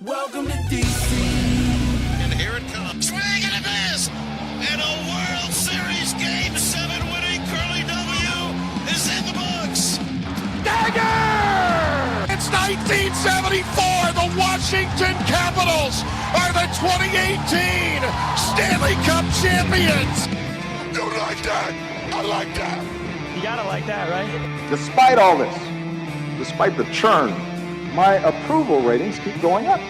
Welcome to DC. And here it comes. Swing and a miss. And a World Series Game 7 winning Curly W is in the books. Dagger! It's 1974. The Washington Capitals are the 2018 Stanley Cup champions. Don't like that. I like that. You gotta like that, right? Despite all this, despite the churn, my approval ratings keep going up.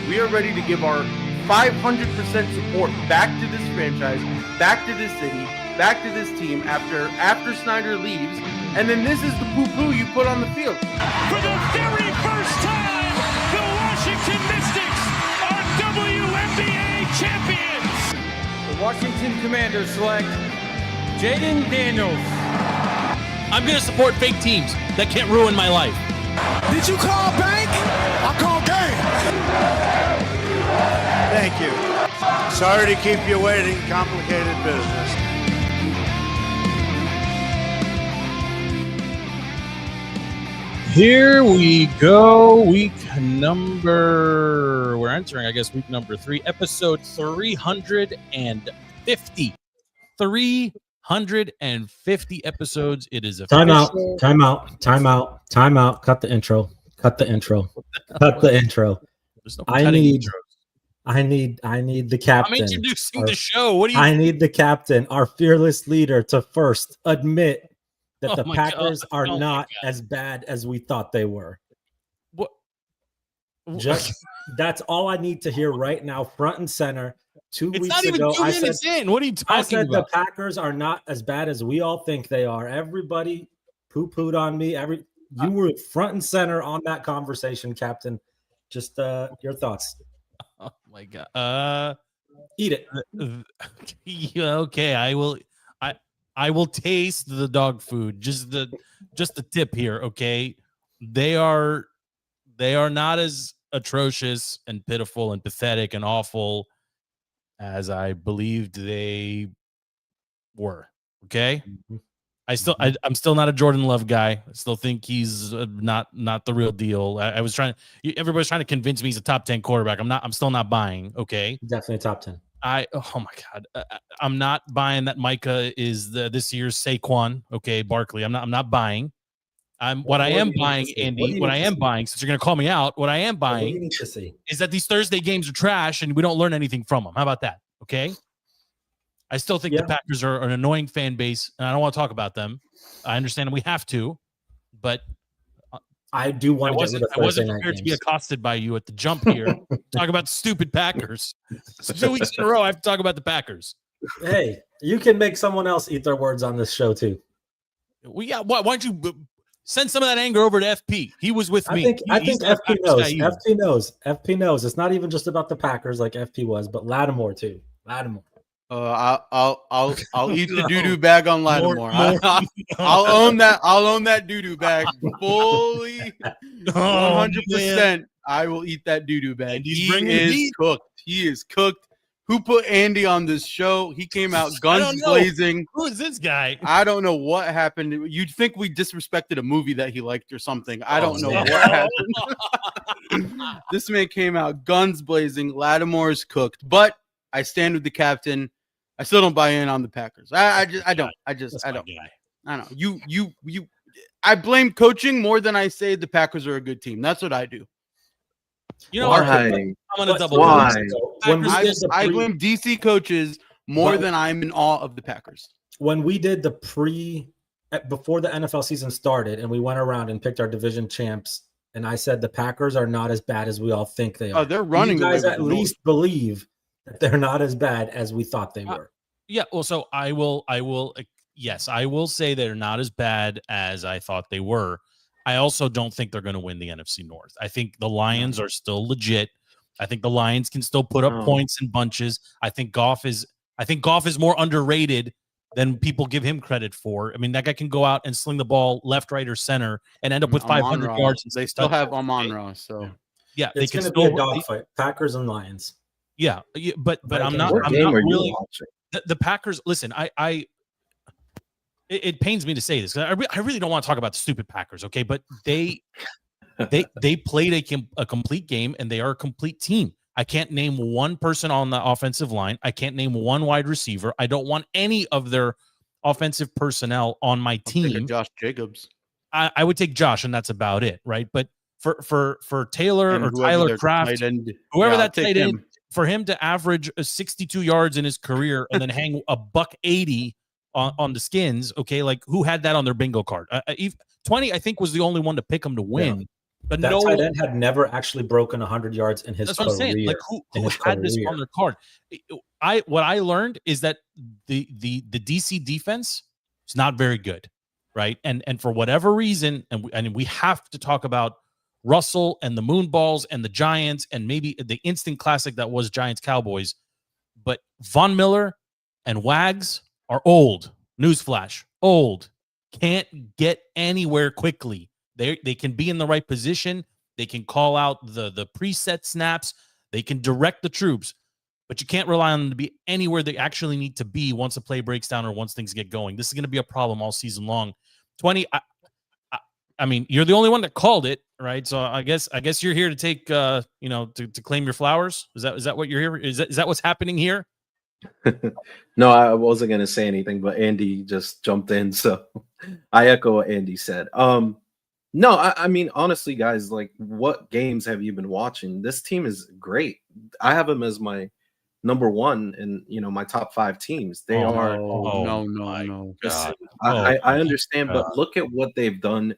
We are ready to give our 500% support back to this franchise, back to this city, back to this team after Snyder leaves. And then this is the poo-poo you put on the field. For the very first time, the Washington Mystics are WNBA champions. The Washington Commanders select Jaden Daniels. I'm going to support fake teams that can't ruin my life. Did you call bank? I call game. Thank you. Sorry to keep you waiting. Complicated business. Here we go. We're entering, I guess, week number 3, episode 350. 350 episodes. It is official. Time out. Cut the intro. I need the captain. I'm introducing the show. What do you I need the captain, our fearless leader, to first admit that the Packers are not as bad as we thought they were. What? That's all I need to hear right now, front and center. 2 weeks not even ago, 2 minutes in. What are you talking about? I said the Packers are not as bad as we all think they are. Everybody poo-pooed on me. You were front and center on that conversation, Captain. Just your thoughts. Oh my God. Eat it. Okay, I will. I will taste the dog food. Just the tip here. Okay, they are not as atrocious and pitiful and pathetic and awful as I believed they were. Okay. Mm-hmm. I'm still not a Jordan Love guy. I still think he's not the real deal. Everybody's trying to convince me he's a top 10 quarterback. I'm still not buying. Okay. Definitely top 10. Oh my God. I'm not buying that Micah is this year's Saquon. Okay. Barkley. I'm not buying. What I am buying, Andy, since you're going to call me out, what I am buying is that these Thursday games are trash and we don't learn anything from them. How about that? Okay. I still think the Packers are an annoying fan base, and I don't want to talk about them. I understand we have to, but I do want to get rid of I wasn't prepared to be accosted by you at the jump here. Talk about the stupid Packers. So 2 weeks in a row, I have to talk about the Packers. Hey, you can make someone else eat their words on this show too. Why don't you send some of that anger over to FP? He was with me. I think FP knows. FP knows. It's not even just about the Packers like FP was, but Lattimore too. Lattimore. I'll eat the doo-doo bag on Lattimore. I'll own that doo-doo bag fully. 100%. I will eat that doo-doo bag. He is cooked. Who put Andy on this show? He came out guns blazing. Who is this guy? I don't know what happened. You'd think we disrespected a movie that he liked or something. I don't know what happened. This man came out guns blazing. Lattimore's cooked, but I stand with the captain. I still don't buy in on the Packers. I don't. I don't. You. I blame coaching more than I say the Packers are a good team. That's what I do. You know, I'm gonna double. Why? I blame DC coaches more than I'm in awe of the Packers. When we did before the NFL season started, and we went around and picked our division champs, and I said the Packers are not as bad as we all think they are. Oh, they're running. You guys at least believe that they're not as bad as we thought they were. Yeah. Well, so I will. Yes, I will say they're not as bad as I thought they were. I also don't think they're going to win the NFC North. I think the Lions are still legit. I think the Lions can still put up points in bunches. I think Goff is more underrated than people give him credit for. I mean, that guy can go out and sling the ball left, right, or center and end up with 500 yards. They still have Amon-Ra, so yeah, it's going to be a dogfight. Packers and Lions. Yeah, but I'm not really. The Packers. Listen, it pains me to say this because I really don't want to talk about the stupid Packers. Okay, but they They played a complete game, and they are a complete team. I can't name one person on the offensive line. I can't name one wide receiver. I don't want any of their offensive personnel on my team. Josh Jacobs. I would take Josh, and that's about it, right? But for Taylor And or Tyler Kraft, whoever that tight end, for him to average 62 yards in his career and then hang a $180 on the Skins, okay, like who had that on their bingo card? 20, I think, was the only one to pick him to win. Yeah. But that tight end had never actually broken 100 yards in his career. That's what I'm saying. Like who had this on their card? What I learned is that the DC defense is not very good, right? And for whatever reason, and we have to talk about Russell and the Moonballs and the Giants and maybe the instant classic that was Giants Cowboys, but Von Miller and Wags are old. Newsflash, old. Can't get anywhere quickly. They can be in the right position. They can call out the preset snaps. They can direct the troops, but you can't rely on them to be anywhere they actually need to be once a play breaks down or once things get going. This is going to be a problem all season long. 20. I mean, you're the only one that called it, right? So I guess you're here to take, to claim your flowers. Is that what you're here? Is that what's happening here? No, I wasn't going to say anything, but Andy just jumped in, so I echo what Andy said. No, I mean, honestly, guys, like, what games have you been watching? This team is great. I have them as my number one in, my top 5 teams. They are. No. I understand, but look at what they've done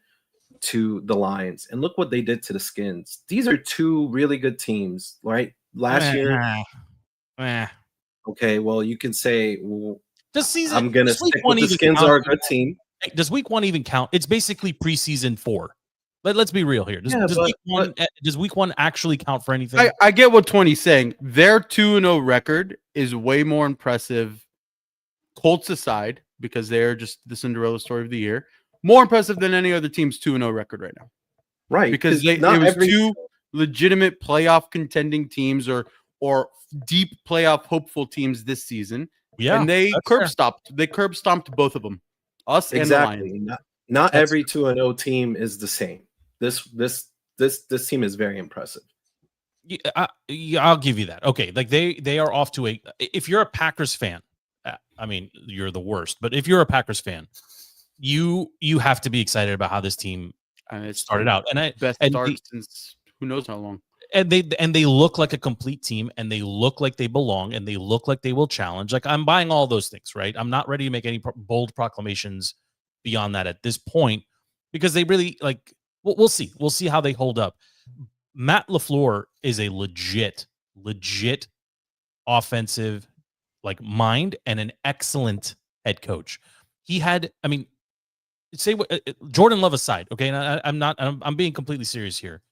to the Lions, and look what they did to the Skins. These are 2 really good teams, right? Last year. Okay, well, you can say, this season, I'm going to stick with the Skins are a good team. Does week 1 even count? It's basically preseason 4. Let's be real here. Does week 1 actually count for anything? I get what 20's saying. Their 2-0 record is way more impressive, Colts aside, because they're just the Cinderella story of the year. More impressive than any other team's 2-0 record right now. Right. Because it was 2 legitimate playoff contending teams or deep playoff hopeful teams this season. Yeah. And they curb stomped both of them. Us exactly. And the Lions. Not every 2-0 team is the same. This team is very impressive. Yeah, I'll give you that. Okay, like they are off to if you're a Packers fan, I mean, you're the worst, but if you're a Packers fan, you have to be excited about how this team started out. Best start since who knows how long. And they look like a complete team, and they look like they belong, and they look like they will challenge. Like, I'm buying all those things, right? I'm not ready to make any bold proclamations beyond that at this point, because they really we'll see. We'll see how they hold up. Matt LaFleur is a legit offensive mind and an excellent head coach. He had, say what Jordan Love aside, okay, and I'm being completely serious here.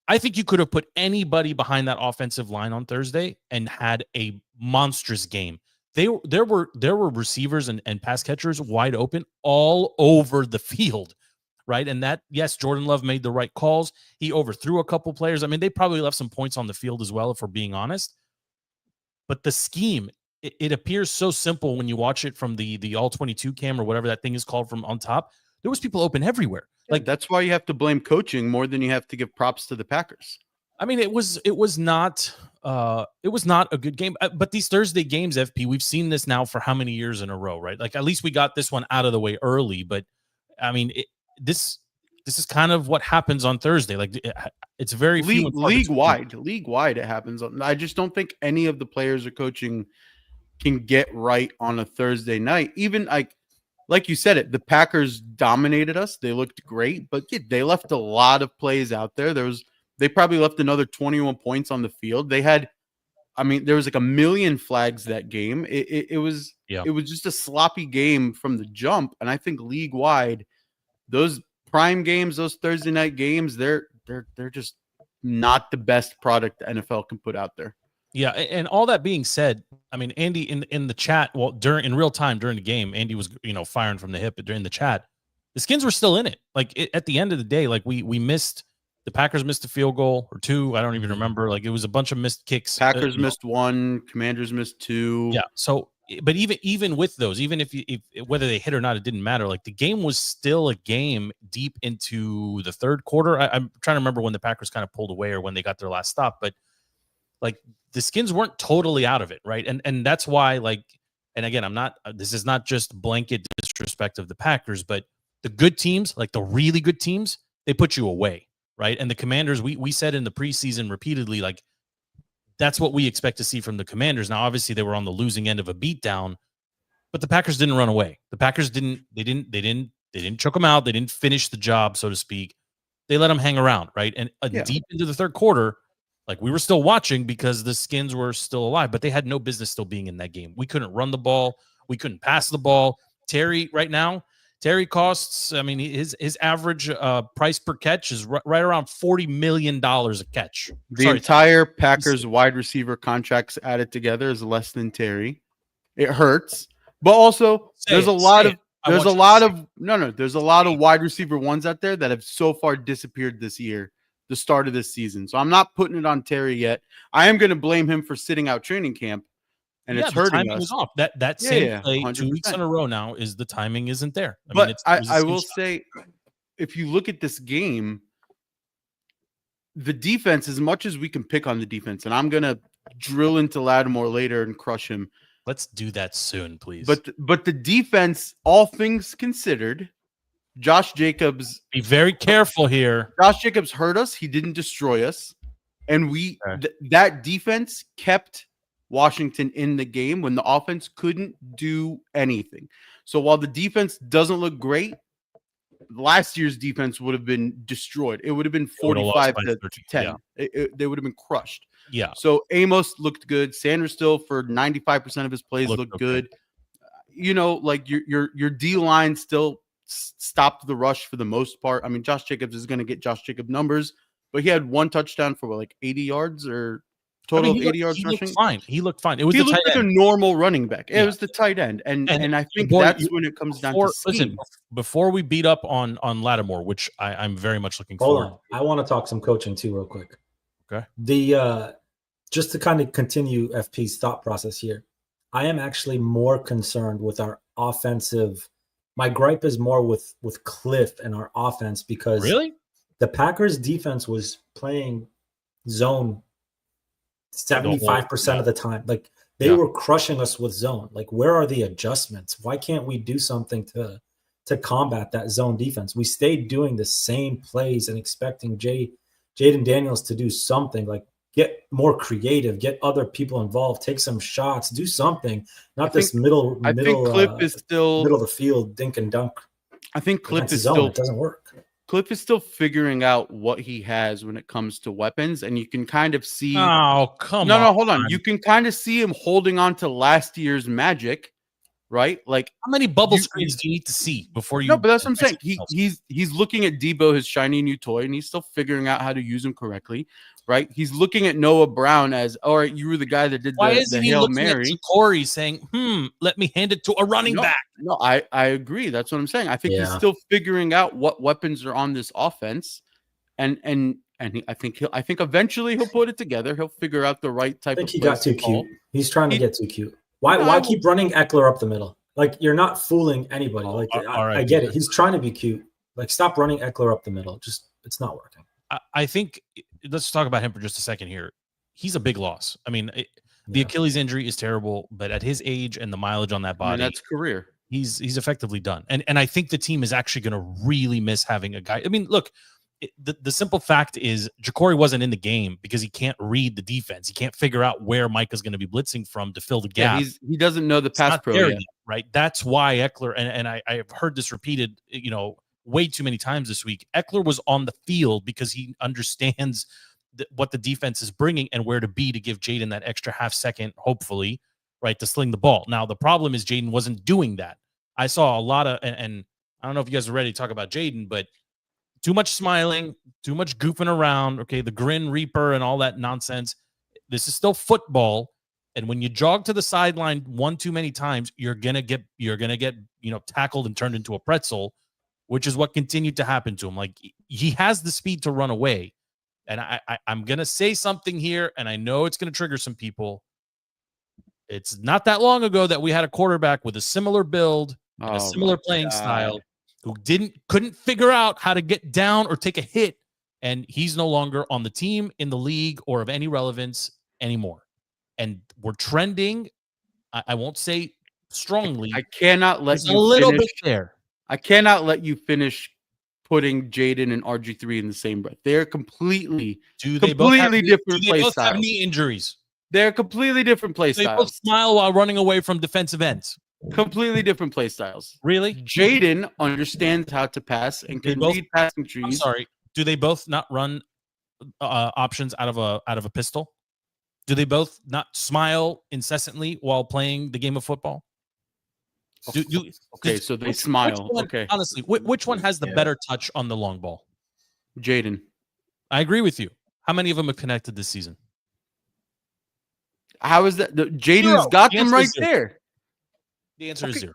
I think you could have put anybody behind that offensive line on Thursday and had a monstrous game. There were receivers and pass catchers wide open all over the field, right? And that, yes, Jordan Love made the right calls. He overthrew a couple players. I mean, they probably left some points on the field as well, if we're being honest. But the scheme, it appears so simple when you watch it from the all 22 cam or whatever that thing is called from on top. There was people open everywhere. That's why you have to blame coaching more than you have to give props to the Packers. I mean, it was not a good game. But these Thursday games, FP, we've seen this now for how many years in a row, right? Like, at least we got this one out of the way early. But I mean, this is kind of what happens on Thursday. Like, it's very league wide. It happens. I just don't think any of the players or coaching can get right on a Thursday night. Even like you said, the Packers dominated us. They looked great, but they left a lot of plays out there. They probably left another 21 points on the field. There was like a million flags that game. It was just a sloppy game from the jump. And I think league wide, those prime games, those Thursday night games, they're just not the best product the NFL can put out there. Yeah, and all that being said, I mean, Andy in the chat, in real time during the game, Andy was firing from the hip. But during the chat, the Skins were still in it. At the end of the day, we missed. The Packers missed a field goal or 2. I don't even remember. It was a bunch of missed kicks. Packers missed 1. Commanders missed 2. Yeah. So but even with those, even if whether they hit or not, it didn't matter. Like the game was still a game deep into the third quarter. I'm trying to remember when the Packers kind of pulled away or when they got their last stop, but like the Skins weren't totally out of it, right? And that's why, like, and again, this is not just blanket disrespect of the Packers, but the good teams, like the really good teams, they put you away, right? And the Commanders, we said in the preseason repeatedly, like, that's what we expect to see from the Commanders. Now, obviously, they were on the losing end of a beatdown, but the Packers didn't run away. The Packers didn't choke them out. They didn't finish the job, so to speak. They let them hang around, right? And deep into the third quarter, like we were still watching because the Skins were still alive, but they had no business still being in that game. We couldn't run the ball. We couldn't pass the ball. Terry costs, I mean, his average price per catch is right around $40 million a catch. The entire Packers wide receiver contracts added together is less than Terry. It hurts, but also there's a lot of wide receiver ones out there that have so far disappeared this year, the start of this season. So I'm not putting it on Terry yet. I am going to blame him for sitting out training camp. And it's hurting us. Off. That same play 100%. 2 weeks in a row now is the timing isn't there. I will say, if you look at this game, the defense, as much as we can pick on the defense, and I'm gonna drill into Lattimore later and crush him. Let's do that soon, please. But the defense, all things considered, Josh Jacobs. Be very careful here. Josh Jacobs hurt us. He didn't destroy us, and that defense kept Washington in the game when the offense couldn't do anything. So while the defense doesn't look great, last year's defense would have been destroyed. It would have been 45 to 10. Yeah. They would have been crushed. Yeah. So Amos looked good. Sanders still for 95% of his plays looked good. You know, like your D line still stopped the rush for the most part. I mean, Josh Jacobs is going to get Josh Jacobs numbers, but he had one touchdown for like 80 yards or total of 80 yards rushing. He looked fine. He looked like a normal running back. It was the tight end. And I think that's when it comes down to scheme. Listen, before we beat up on Lattimore, which I'm very much looking forward. Hold on. I want to talk some coaching too real quick. Okay. Just to kind of continue FP's thought process here, I am actually more concerned with our offensive. My gripe is more with Cliff and our offense because the Packers defense was playing zone 75% of the time. Like they were crushing us with zone. Like, where are the adjustments? Why can't we do something to combat that zone defense? We stayed doing the same plays and expecting Jaden Daniels to do something, like get more creative, get other people involved, take some shots, do something. Not this middle. I think Cliff is still middle of the field, dink and dunk. I think Cliff is zone. still It doesn't work. Cliff is still figuring out what he has when it comes to weapons, and you can kind of see. Oh, come on. No, hold on. You can kind of see him holding on to last year's magic, right? Like, how many bubble screens do you need to see before you? No, but that's what I'm saying. He's looking at Debo, his shiny new toy, and he's still figuring out how to use him correctly, right? He's looking at Noah Brown as, all right, you were the guy that did the Hail Mary. Corey saying, let me hand it to a running back. No, I agree. That's what I'm saying. I think he's still figuring out what weapons are on this offense, and I think eventually he'll put it together. He'll figure out the right type. I think he got too cute. He's trying to get too cute. Why keep running Eckler up the middle? Like, you're not fooling anybody. Like, I get it. He's trying to be cute. Like, stop running Eckler up the middle. Just, it's not working. I think let's talk about him for just a second here. He's a big loss. I mean, the Achilles injury is terrible, but at his age and the mileage on that body, that's career. He's effectively done. And I think the team is actually going to really miss having a guy. I mean, look, the simple fact is Ja'Cory wasn't in the game because he can't read the defense. He can't figure out where Micah's going to be blitzing from to fill the gap. Yeah, he doesn't know the pass pro yet. Right? That's why Eckler, and I've heard this repeated, way too many times this week. Eckler was on the field because he understands what the defense is bringing and where to be to give Jaden that extra half second, hopefully, right, to sling the ball. Now, the problem is Jaden wasn't doing that. I saw a lot of, and I don't know if you guys are ready to talk about Jaden, but too much smiling, too much goofing around, okay, the grin reaper and all that nonsense. This is still football. And when you jog to the sideline one too many times, you're gonna get tackled and turned into a pretzel, which is what continued to happen to him. Like, he has the speed to run away. And I'm gonna say something here, and I know it's gonna trigger some people. It's not that long ago that we had a quarterback with a similar build and a similar playing style who couldn't figure out how to get down or take a hit, and he's no longer on the team, in the league, or of any relevance anymore. And we're trending, I won't say strongly. I cannot let you a little finish. bit there. I cannot let you finish putting Jaden and RG3 in the same breath. They're completely different play both styles. have knee injuries? They're completely different play They styles. both smile while running away from defensive ends. Completely different play styles. Really? Jaden understands how to pass and can read passing trees. I'm sorry. Do they both not run options out of a pistol? Do they both not smile incessantly while playing the game of football? Okay, so they smile. Okay. Honestly, which one has the better touch on the long ball? Jaden. I agree with you. How many of them have connected this season? How is that? Jaden's got them right there. The answer is 0.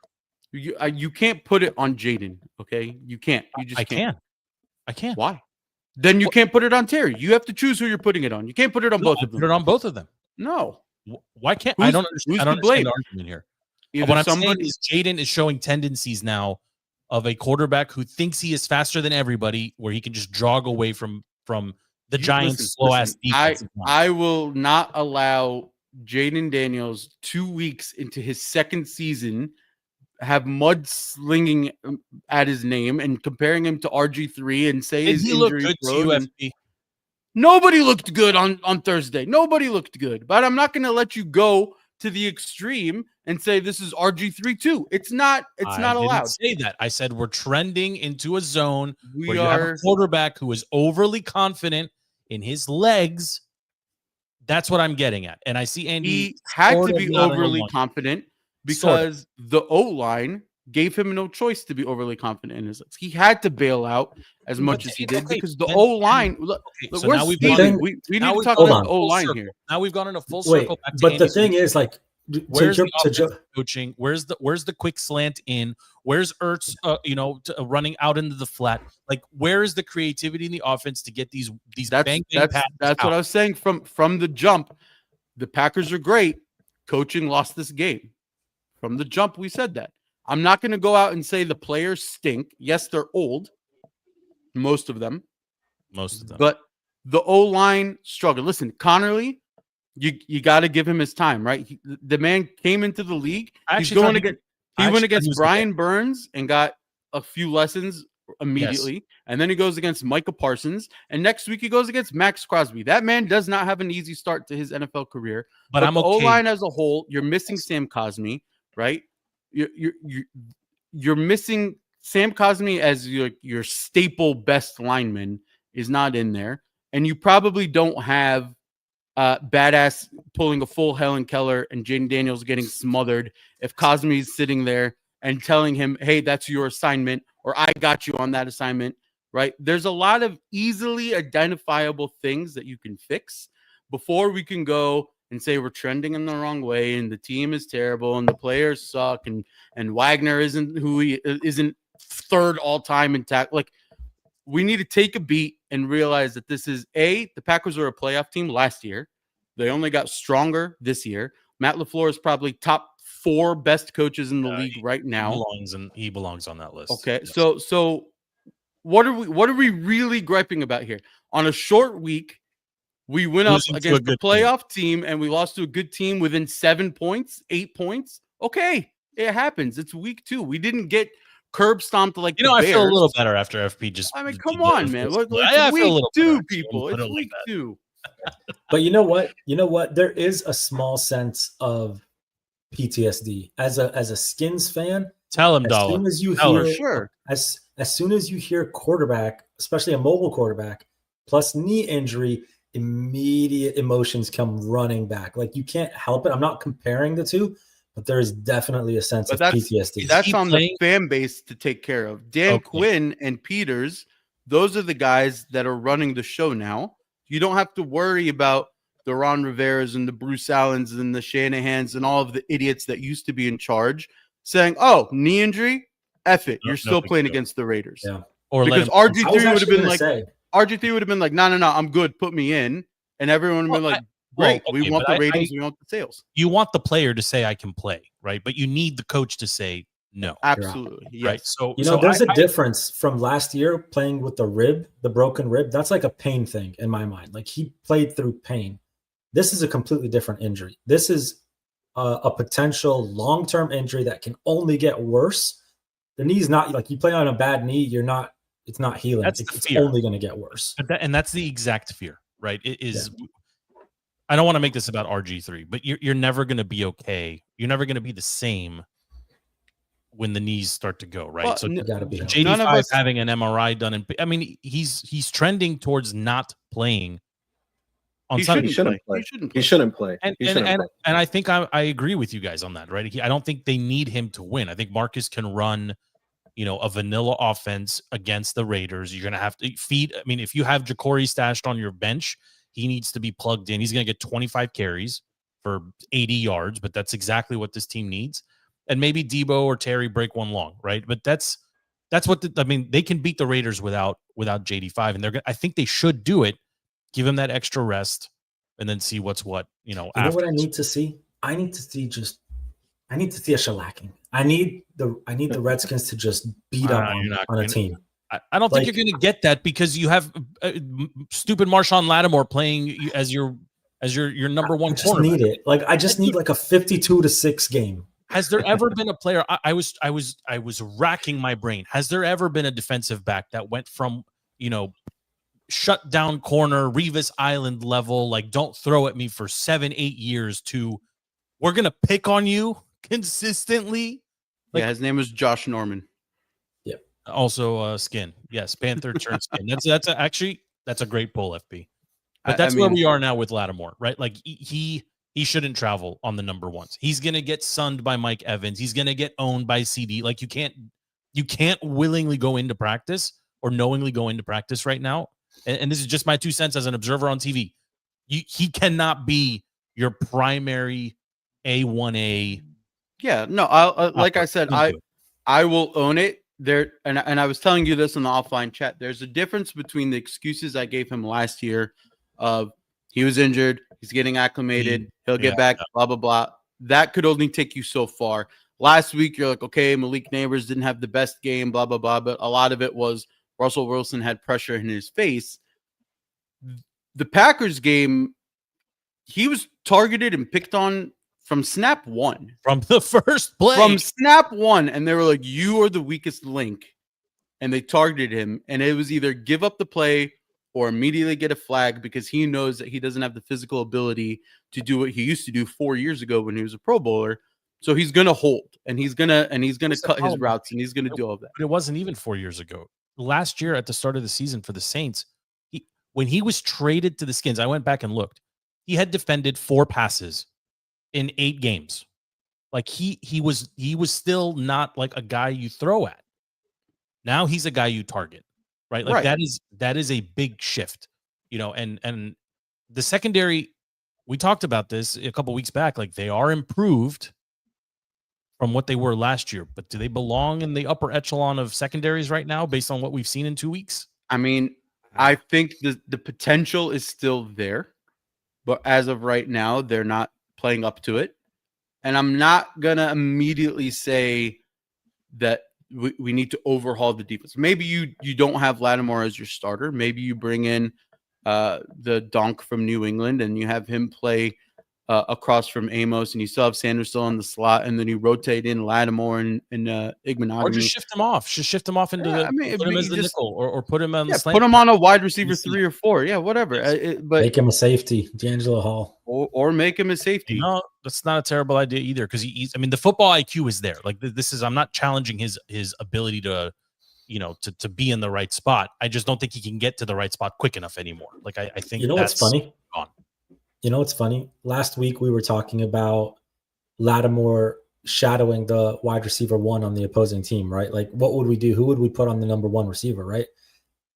You can't put it on Jaden, okay? You can't. You just can't. I can. Why? Then you can't put it on Terry. You have to choose who you're putting it on. You can't put it on both of them. Put it on both of them. No. Why can't I don't understand, blame the argument here. What I'm saying is Jaden is showing tendencies now of a quarterback who thinks he is faster than everybody, where he can just jog away from the Giants' slow-ass defense. I will not allow Jaden Daniels 2 weeks into his second season have mudslinging at his name and comparing him to RG3 and say his injury prone. Nobody looked good on Thursday. Nobody looked good. But I'm not going to let you go to the extreme and say this is RG3 too. It's not allowed. I didn't say that. I said we're trending into a zone where you have a quarterback who is overly confident in his legs. That's what I'm getting at. And I see Andy. He had to be overly confident because the O-line gave him no choice to be overly confident in his legs. He had to bail out as much as he did because the O-line. Look, so we're now we need to talk about the O-line here. Now we've gone in a full circle. But the thing is, like, where's the coaching? Where's the quick slant in? Where's Ertz? Running out into the flat. Like, where is the creativity in the offense to get these bang passes? That's what I was saying from the jump. The Packers are great. Coaching lost this game. From the jump, we said that. I'm not going to go out and say the players stink. Yes, they're old. Most of them. But the O-line struggled. Listen, Connerly, you got to give him his time, right? The man came into the league. He went against Brian Burns and got a few lessons immediately. Yes. And then he goes against Micah Parsons. And next week he goes against Max Crosby. That man does not have an easy start to his NFL career. But I'm okay. O-line as a whole, you're missing Sam Cosmi, right? You're missing Sam Cosmi as your staple best lineman is not in there. And you probably don't have badass pulling a full Helen Keller and Jaden Daniels getting smothered if Cosmi's sitting there and telling him, hey, that's your assignment, or I got you on that assignment, right? There's a lot of easily identifiable things that you can fix before we can go and say we're trending in the wrong way and the team is terrible and the players suck and Wagner isn't third all time in tackle. Like, we need to take a beat and realize that this is the Packers were a playoff team last year. They only got stronger this year. Matt LaFleur is probably top 4 best coaches in the league right now. He belongs on that list. Okay. Yes. So what are we really griping about here? On a short week, we went up against the playoff team and we lost to a good team within 7 points, 8 points. Okay. It happens. It's week 2. We didn't get curb stomped like the Bears. I feel a little better after FP just. I mean, come on, man. Look, it's week 2, people. It's week 2. But you know what? There is a small sense of PTSD as a Skins fan. Tell him, Dollar. As soon as you hear quarterback, especially a mobile quarterback, plus knee injury, immediate emotions come running back. Like, you can't help it. I'm not comparing the two, but there is definitely a sense of PTSD. That's on the fan base to take care of. Dan Quinn and Peters, those are the guys that are running the show now. You don't have to worry about the Ron Riveras and the Bruce Allens and the Shanahans and all of the idiots that used to be in charge saying, oh, knee injury, F it. You're still playing against the Raiders. Yeah. Or because RG3 would have been like, no, I'm good. Put me in. And everyone would have been like, great. Well, okay, we want but the ratings. We want the sales. You want the player to say I can play, right? But you need the coach to say no. Absolutely. Yes. Right. So there's a difference from last year playing with the broken rib. That's like a pain thing in my mind. Like he played through pain. This is a completely different injury. This is a potential long-term injury that can only get worse. The knee's not like you play on a bad knee. It's not healing. It's only going to get worse. And that's the exact fear, right? It is. Yeah. I don't want to make this about RG3, but you're never going to be okay. You're never going to be the same when the knees start to go, right? Well, so JD5 having an MRI done, and I mean, he's trending towards not playing on Sunday. He shouldn't play. And I think I agree with you guys on that, right? I don't think they need him to win. I think Marcus can run, a vanilla offense against the Raiders. You're going to have to feed. I mean, if you have Ja'Cory stashed on your bench, he needs to be plugged in. He's going to get 25 carries for 80 yards, but that's exactly what this team needs. And maybe Debo or Terry break one long, right? But that's what they can beat the Raiders without JD5, and I think they should do it. Give him that extra rest, and then see what's what. You know what I need to see? I need to see a shellacking. I need the Redskins to just beat up on a team. I don't think you're going to get that because you have stupid Marshawn Lattimore playing as your number one corner. Need it. I just need like a 52-6 game. Has there ever been a player? I was racking my brain. Has there ever been a defensive back that went from shut down corner, Revis Island level, like don't throw at me for 7-8 years to we're gonna pick on you consistently? His name was Josh Norman. Also, Skin. Yes, Panther turned Skin. That's a great pull, FB. But that's where we are now with Lattimore, right? Like he shouldn't travel on the number ones. He's gonna get sunned by Mike Evans. He's gonna get owned by CD. Like you can't willingly go into practice or knowingly go into practice right now. And this is just my 2 cents as an observer on TV. He cannot be your primary A1A. Yeah, no. Like I said, I will own it. There, and I was telling you this in the offline chat. There's a difference between the excuses I gave him last year of he was injured, he's getting acclimated, he'll get back, blah blah blah. That could only take you so far. Last week, you're like, okay, Malik Neighbors didn't have the best game, blah blah blah, but a lot of it was Russell Wilson had pressure in his face. The Packers game, he was targeted and picked on from snap one. From the first play. From snap one. And they were like, you are the weakest link. And they targeted him. And it was either give up the play or immediately get a flag because he knows that he doesn't have the physical ability to do what he used to do 4 years ago when he was a Pro Bowler. So he's going to hold and he's going to cut his routes and he's going to do all that. But it wasn't even 4 years ago. Last year at the start of the season for the Saints, when he was traded to the Skins, I went back and looked. He had defended 4 passes in 8 games. Like he was still not like a guy you throw at. Now he's a guy you target, right? Like that is a big shift, and the secondary, we talked about this a couple weeks back. Like they are improved from what they were last year, but do they belong in the upper echelon of secondaries right now based on what we've seen in 2 weeks? I mean, I think the potential is still there, but as of right now, they're not playing up to it. And I'm not going to immediately say that we need to overhaul the defense. Maybe you don't have Lattimore as your starter. Maybe you bring in the donk from New England and you have him play across from Amos, and you still have Sanders still in the slot, and then you rotate in Lattimore and Igbenogany. Or just shift him off. Just shift him off into put him as the nickel, or put him on the slant. Put him on a wide receiver 3 or 4. Yeah, whatever. But make him a safety, D'Angelo Hall, or make him a safety. No, that's not a terrible idea either. Because he's. I mean, the football IQ is there. Like this is. I'm not challenging his ability to, to be in the right spot. I just don't think he can get to the right spot quick enough anymore. Like I think what's funny. Gone. You know what's funny? Last week we were talking about Lattimore shadowing the wide receiver 1 on the opposing team, right? Like, what would we do? Who would we put on the number 1 receiver, right?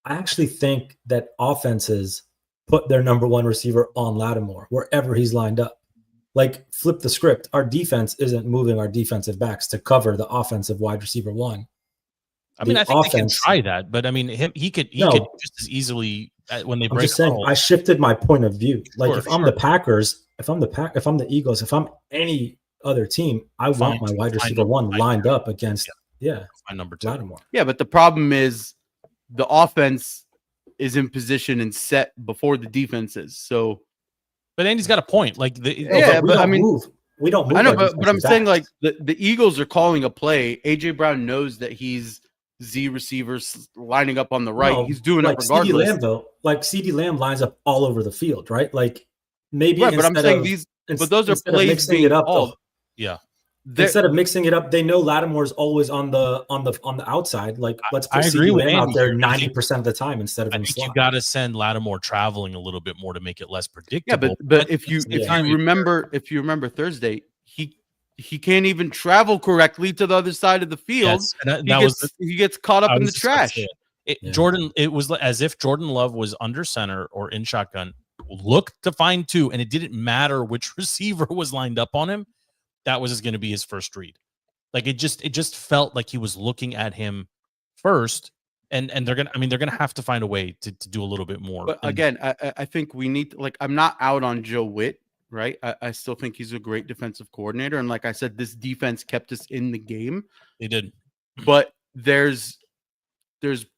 I actually think that offenses put their number 1 receiver on Lattimore wherever he's lined up. Like, flip the script. Our defense isn't moving our defensive backs to cover the offensive wide receiver 1. I mean, I think they can try that, but I mean, he could just as easily when they I'm break. just saying, I shifted my point of view. Like Sure, if I'm the Packers, if I'm the Eagles, if I'm any other team, I want my wide receiver one lined up against my number 2. Lattimore. Yeah, but the problem is the offense is in position and set before the defense is. So, but Andy's got a point. Like we don't move. I know, but I'm saying like the Eagles are calling a play. AJ Brown knows that he's Z receivers lining up on the right. No, he's doing like it regardless. CeeDee Lamb, though, like CeeDee Lamb lines up all over the field, right? Like maybe, right, but I'm saying but those are plays mixing being it up. called. Yeah. Instead of mixing it up, they know Lattimore's always on the outside. Like let's put CeeDee Lamb out there 90% of the time instead of in slot. You got to send Lattimore traveling a little bit more to make it less predictable. Yeah, but if you remember Thursday, he can't even travel correctly to the other side of the field. Yes, he gets caught up in the trash. Jordan, it was as if Jordan Love was under center or in shotgun, looked to find 2, and it didn't matter which receiver was lined up on him. That was going to be his first read. Like it just felt like he was looking at him first, and they're gonna have to find a way to do a little bit more. But again, I think we need I'm not out on Joe Witt, right? I still think he's a great defensive coordinator, and like I said, this defense kept us in the game. They did, but there's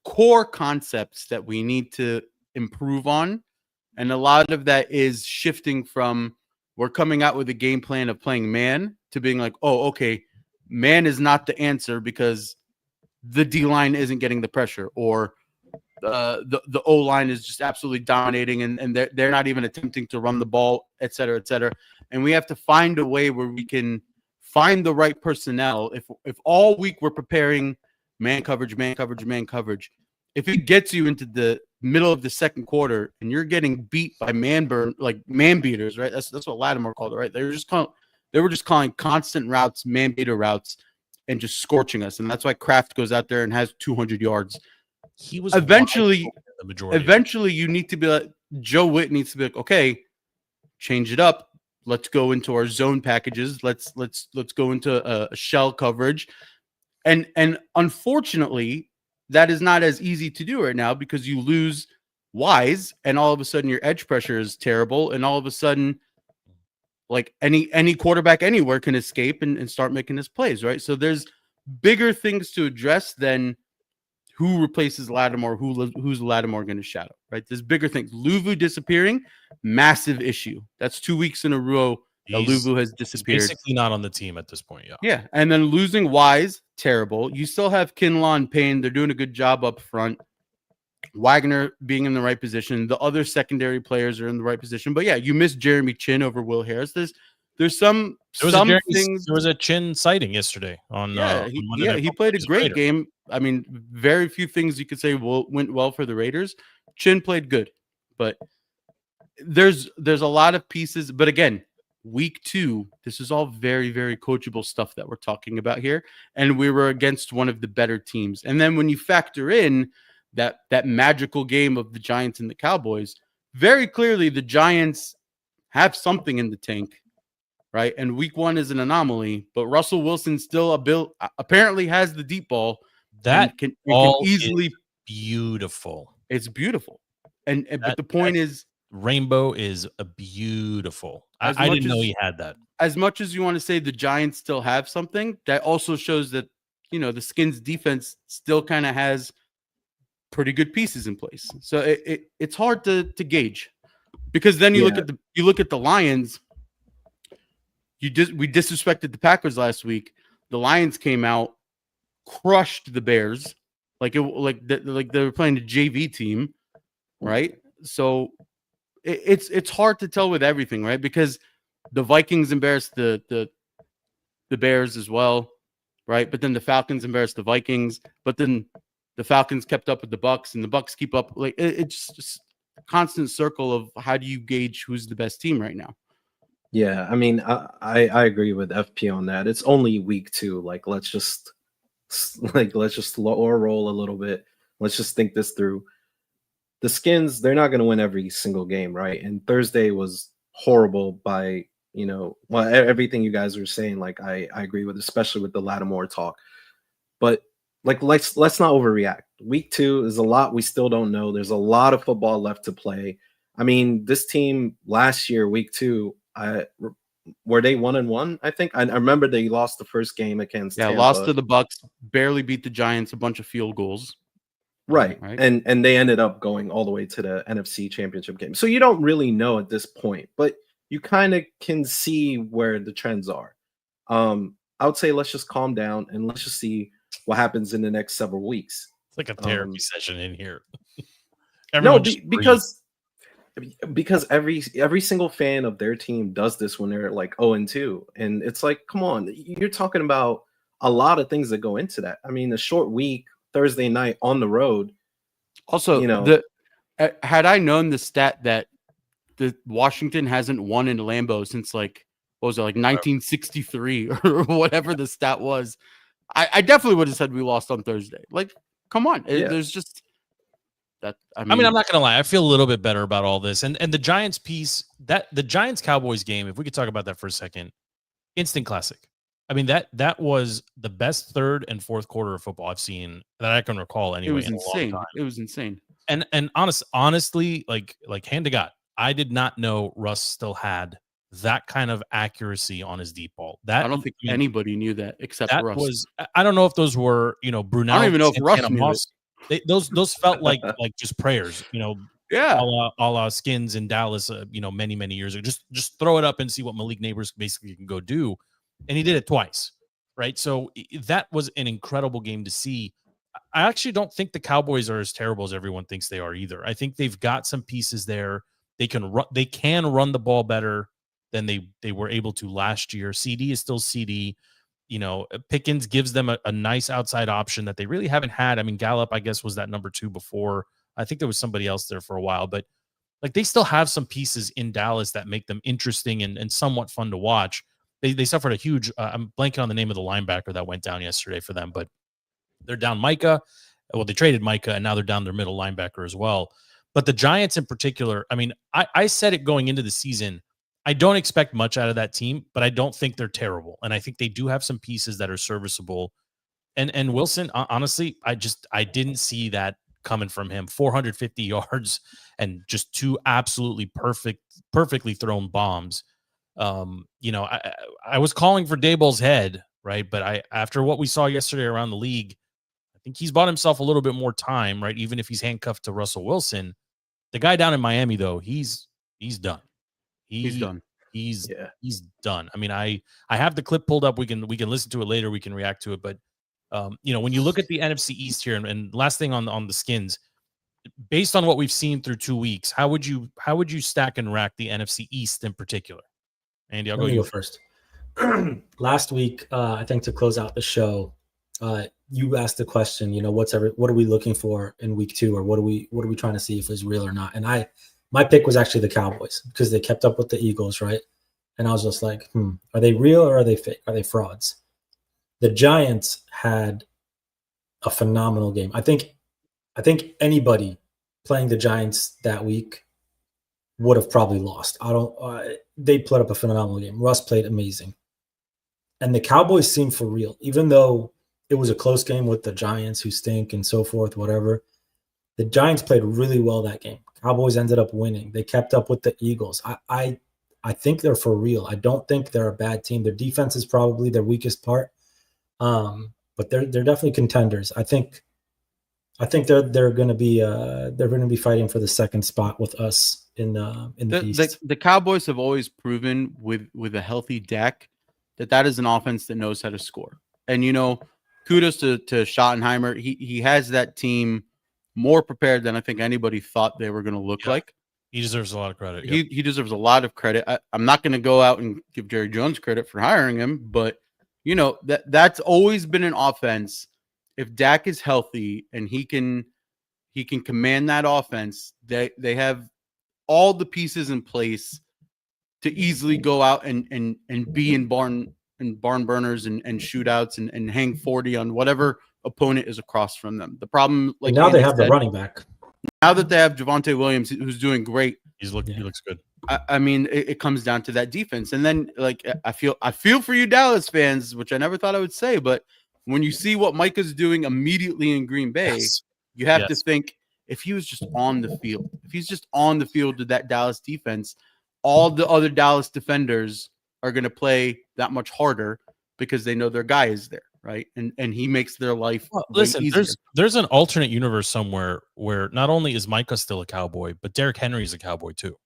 core concepts that we need to improve on, and a lot of that is shifting from we're coming out with a game plan of playing man to being like, oh, okay, man is not the answer because the D line isn't getting the pressure, or the O line is just absolutely dominating, and they're not even attempting to run the ball, et cetera, et cetera. And we have to find a way where we can find the right personnel. If all week we're preparing man coverage, if it gets you into the middle of the second quarter and you're getting beat by man beaters, right? That's what Lattimore called it, right? They were just calling constant routes, man beater routes, and just scorching us. And that's why Kraft goes out there and has 200 yards. He was eventually the majority. Eventually, you need to be like Joe Witt needs to be like, okay, change it up. Let's go into our zone packages. Let's go into a shell coverage. And unfortunately, that is not as easy to do right now because you lose Wise, and all of a sudden your edge pressure is terrible, and all of a sudden, like any quarterback anywhere can escape and start making his plays, right? So there's bigger things to address than who replaces Lattimore, who's Lattimore going to shadow, right? There's bigger things. Luvu disappearing, massive issue. That's 2 weeks in a row that Luvu has disappeared. He's basically not on the team at this point, yeah. Yeah, and then losing Wise, terrible. You still have Kinlaw and Payne. They're doing a good job up front. Wagner being in the right position. The other secondary players are in the right position. But yeah, you missed Jeremy Chin over Will Harris. There's some things. There was a Chin sighting yesterday on. He played a great game. I mean, very few things you could say went well for the Raiders. Chin played good, but there's a lot of pieces. But again, week 2, this is all very, very coachable stuff that we're talking about here, and we were against one of the better teams. And then when you factor in that magical game of the Giants and the Cowboys, very clearly the Giants have something in the tank. Right. And week 1 is an anomaly, but Russell Wilson still apparently has the deep ball. That can easily beautiful. It's beautiful. But the point is, rainbow is a beautiful. I didn't know he had that. As much as you want to say the Giants still have something, that also shows that, the Skins defense still kind of has pretty good pieces in place. So it's hard to gauge, because then you look at the Lions. We disrespected the Packers last week. The Lions came out, crushed the Bears, like they were playing a JV team, right? So it's hard to tell with everything, right? Because the Vikings embarrassed the Bears as well, right? But then the Falcons embarrassed the Vikings. But then the Falcons kept up with the Bucks, and the Bucks keep up. Like it's just a constant circle of how do you gauge who's the best team right now? Yeah, I mean, I agree with FP on that. It's only week 2. Like, let's just lower roll a little bit. Let's just think this through. The Skins, they're not going to win every single game, right? And Thursday was horrible by, everything you guys were saying. Like, I agree with, especially with the Lattimore talk. But like, let's not overreact. week 2 is a lot we still don't know. There's a lot of football left to play. I mean, this team last year, week 2, were they 1-1? I think I remember they lost the first game against Tampa. Lost to the Bucks, barely beat the Giants, a bunch of field goals. Right. And they ended up going all the way to the NFC Championship game. So you don't really know at this point, but you kind of can see where the trends are. I would say let's just calm down and let's just see what happens in the next several weeks. It's like a therapy session in here. Because every single fan of their team does this when they're like 0-2, and it's like, come on, you're talking about a lot of things that go into that. I mean, a short week, Thursday night on the road. Also, you know, had I known the stat that the Washington hasn't won in Lambeau since like 1963 or whatever the stat was, I definitely would have said we lost on Thursday. Like, come on, there's just. I mean, I'm not gonna lie. I feel a little bit better about all this, and the Giants piece, that the Giants Cowboys game. If we could talk about that for a second, instant classic. I mean, that was the best third and fourth quarter of football I've seen that I can recall. Anyway, it was insane. It was insane. And honestly, like hand to God, I did not know Russ still had that kind of accuracy on his deep ball. That I don't think anybody knew that except that Russ. I don't know if those were Brunel. I don't even know if Russ knew it. Those felt like just prayers, Yeah, a la Skins in Dallas, many years ago. Just throw it up and see what Malik Neighbors basically can go do, and he did it twice, right? So that was an incredible game to see. I actually don't think the Cowboys are as terrible as everyone thinks they are either. I think they've got some pieces there. They can run the ball better than they were able to last year. CD is still CD. Pickens gives them a nice outside option that they really haven't had. I mean, Gallup, I guess, was that number 2 before. I think there was somebody else there for a while, but like they still have some pieces in Dallas that make them interesting and somewhat fun to watch. They suffered a huge, I'm blanking on the name of the linebacker that went down yesterday for them, but they're down Micah. Well, they traded Micah and now they're down their middle linebacker as well. But the Giants in particular, I mean, I said it going into the season, I don't expect much out of that team, but I don't think they're terrible. And I think they do have some pieces that are serviceable. And Wilson, honestly, I didn't see that coming from him. 450 yards and just 2 absolutely perfectly thrown bombs. I was calling for Daboll's head, right? But after what we saw yesterday around the league, I think he's bought himself a little bit more time, right? Even if he's handcuffed to Russell Wilson. The guy down in Miami, though, he's done. He's done. He's done. I mean, I have the clip pulled up. We can listen to it later. We can react to it. But when you look at the NFC East here, and last thing on the Skins, based on what we've seen through 2 weeks, how would you stack and rack the NFC East in particular? Andy, I'll go first. Last week, I think to close out the show, you asked the question, what are we looking for in week 2, or what are we trying to see if it's real or not? And my pick was actually the Cowboys because they kept up with the Eagles, right? And I was just like, are they real or are they fake? Are they frauds? The Giants had a phenomenal game. I think anybody playing the Giants that week would have probably lost. They put up a phenomenal game. Russ played amazing. And the Cowboys seemed for real, even though it was a close game with the Giants who stink and so forth, whatever. The Giants played really well that game. Cowboys ended up winning. They kept up with the Eagles. I think they're for real. I don't think they're a bad team. Their defense is probably their weakest part, but they're definitely contenders. I think they're going to be fighting for the second spot with us in the East. The Cowboys have always proven with a healthy Dak that is an offense that knows how to score. And kudos to Schottenheimer. He has that team more prepared than I think anybody thought they were going to look like. He deserves a lot of credit. He deserves a lot of credit. I'm not going to go out and give Jerry Jones credit for hiring him, but that's always been an offense. If Dak is healthy and he can command that offense, they have all the pieces in place to easily go out and be in barn burners and shootouts and hang 40 on whatever opponent is across from them. The problem, like now, they have the running back. Now that they have Javonte Williams, who's doing great, he looks good. I mean, it comes down to that defense, and then I feel for you Dallas fans, which I never thought I would say, but when you see what Micah's doing immediately in Green Bay, You have to think if he was just on the field, if he's just on the field with that Dallas defense, all the other Dallas defenders are going to play that much harder because they know their guy is there, right? And he makes their life listen, easier. There's an alternate universe somewhere where not only is Micah still a Cowboy, but Derrick Henry is a Cowboy too.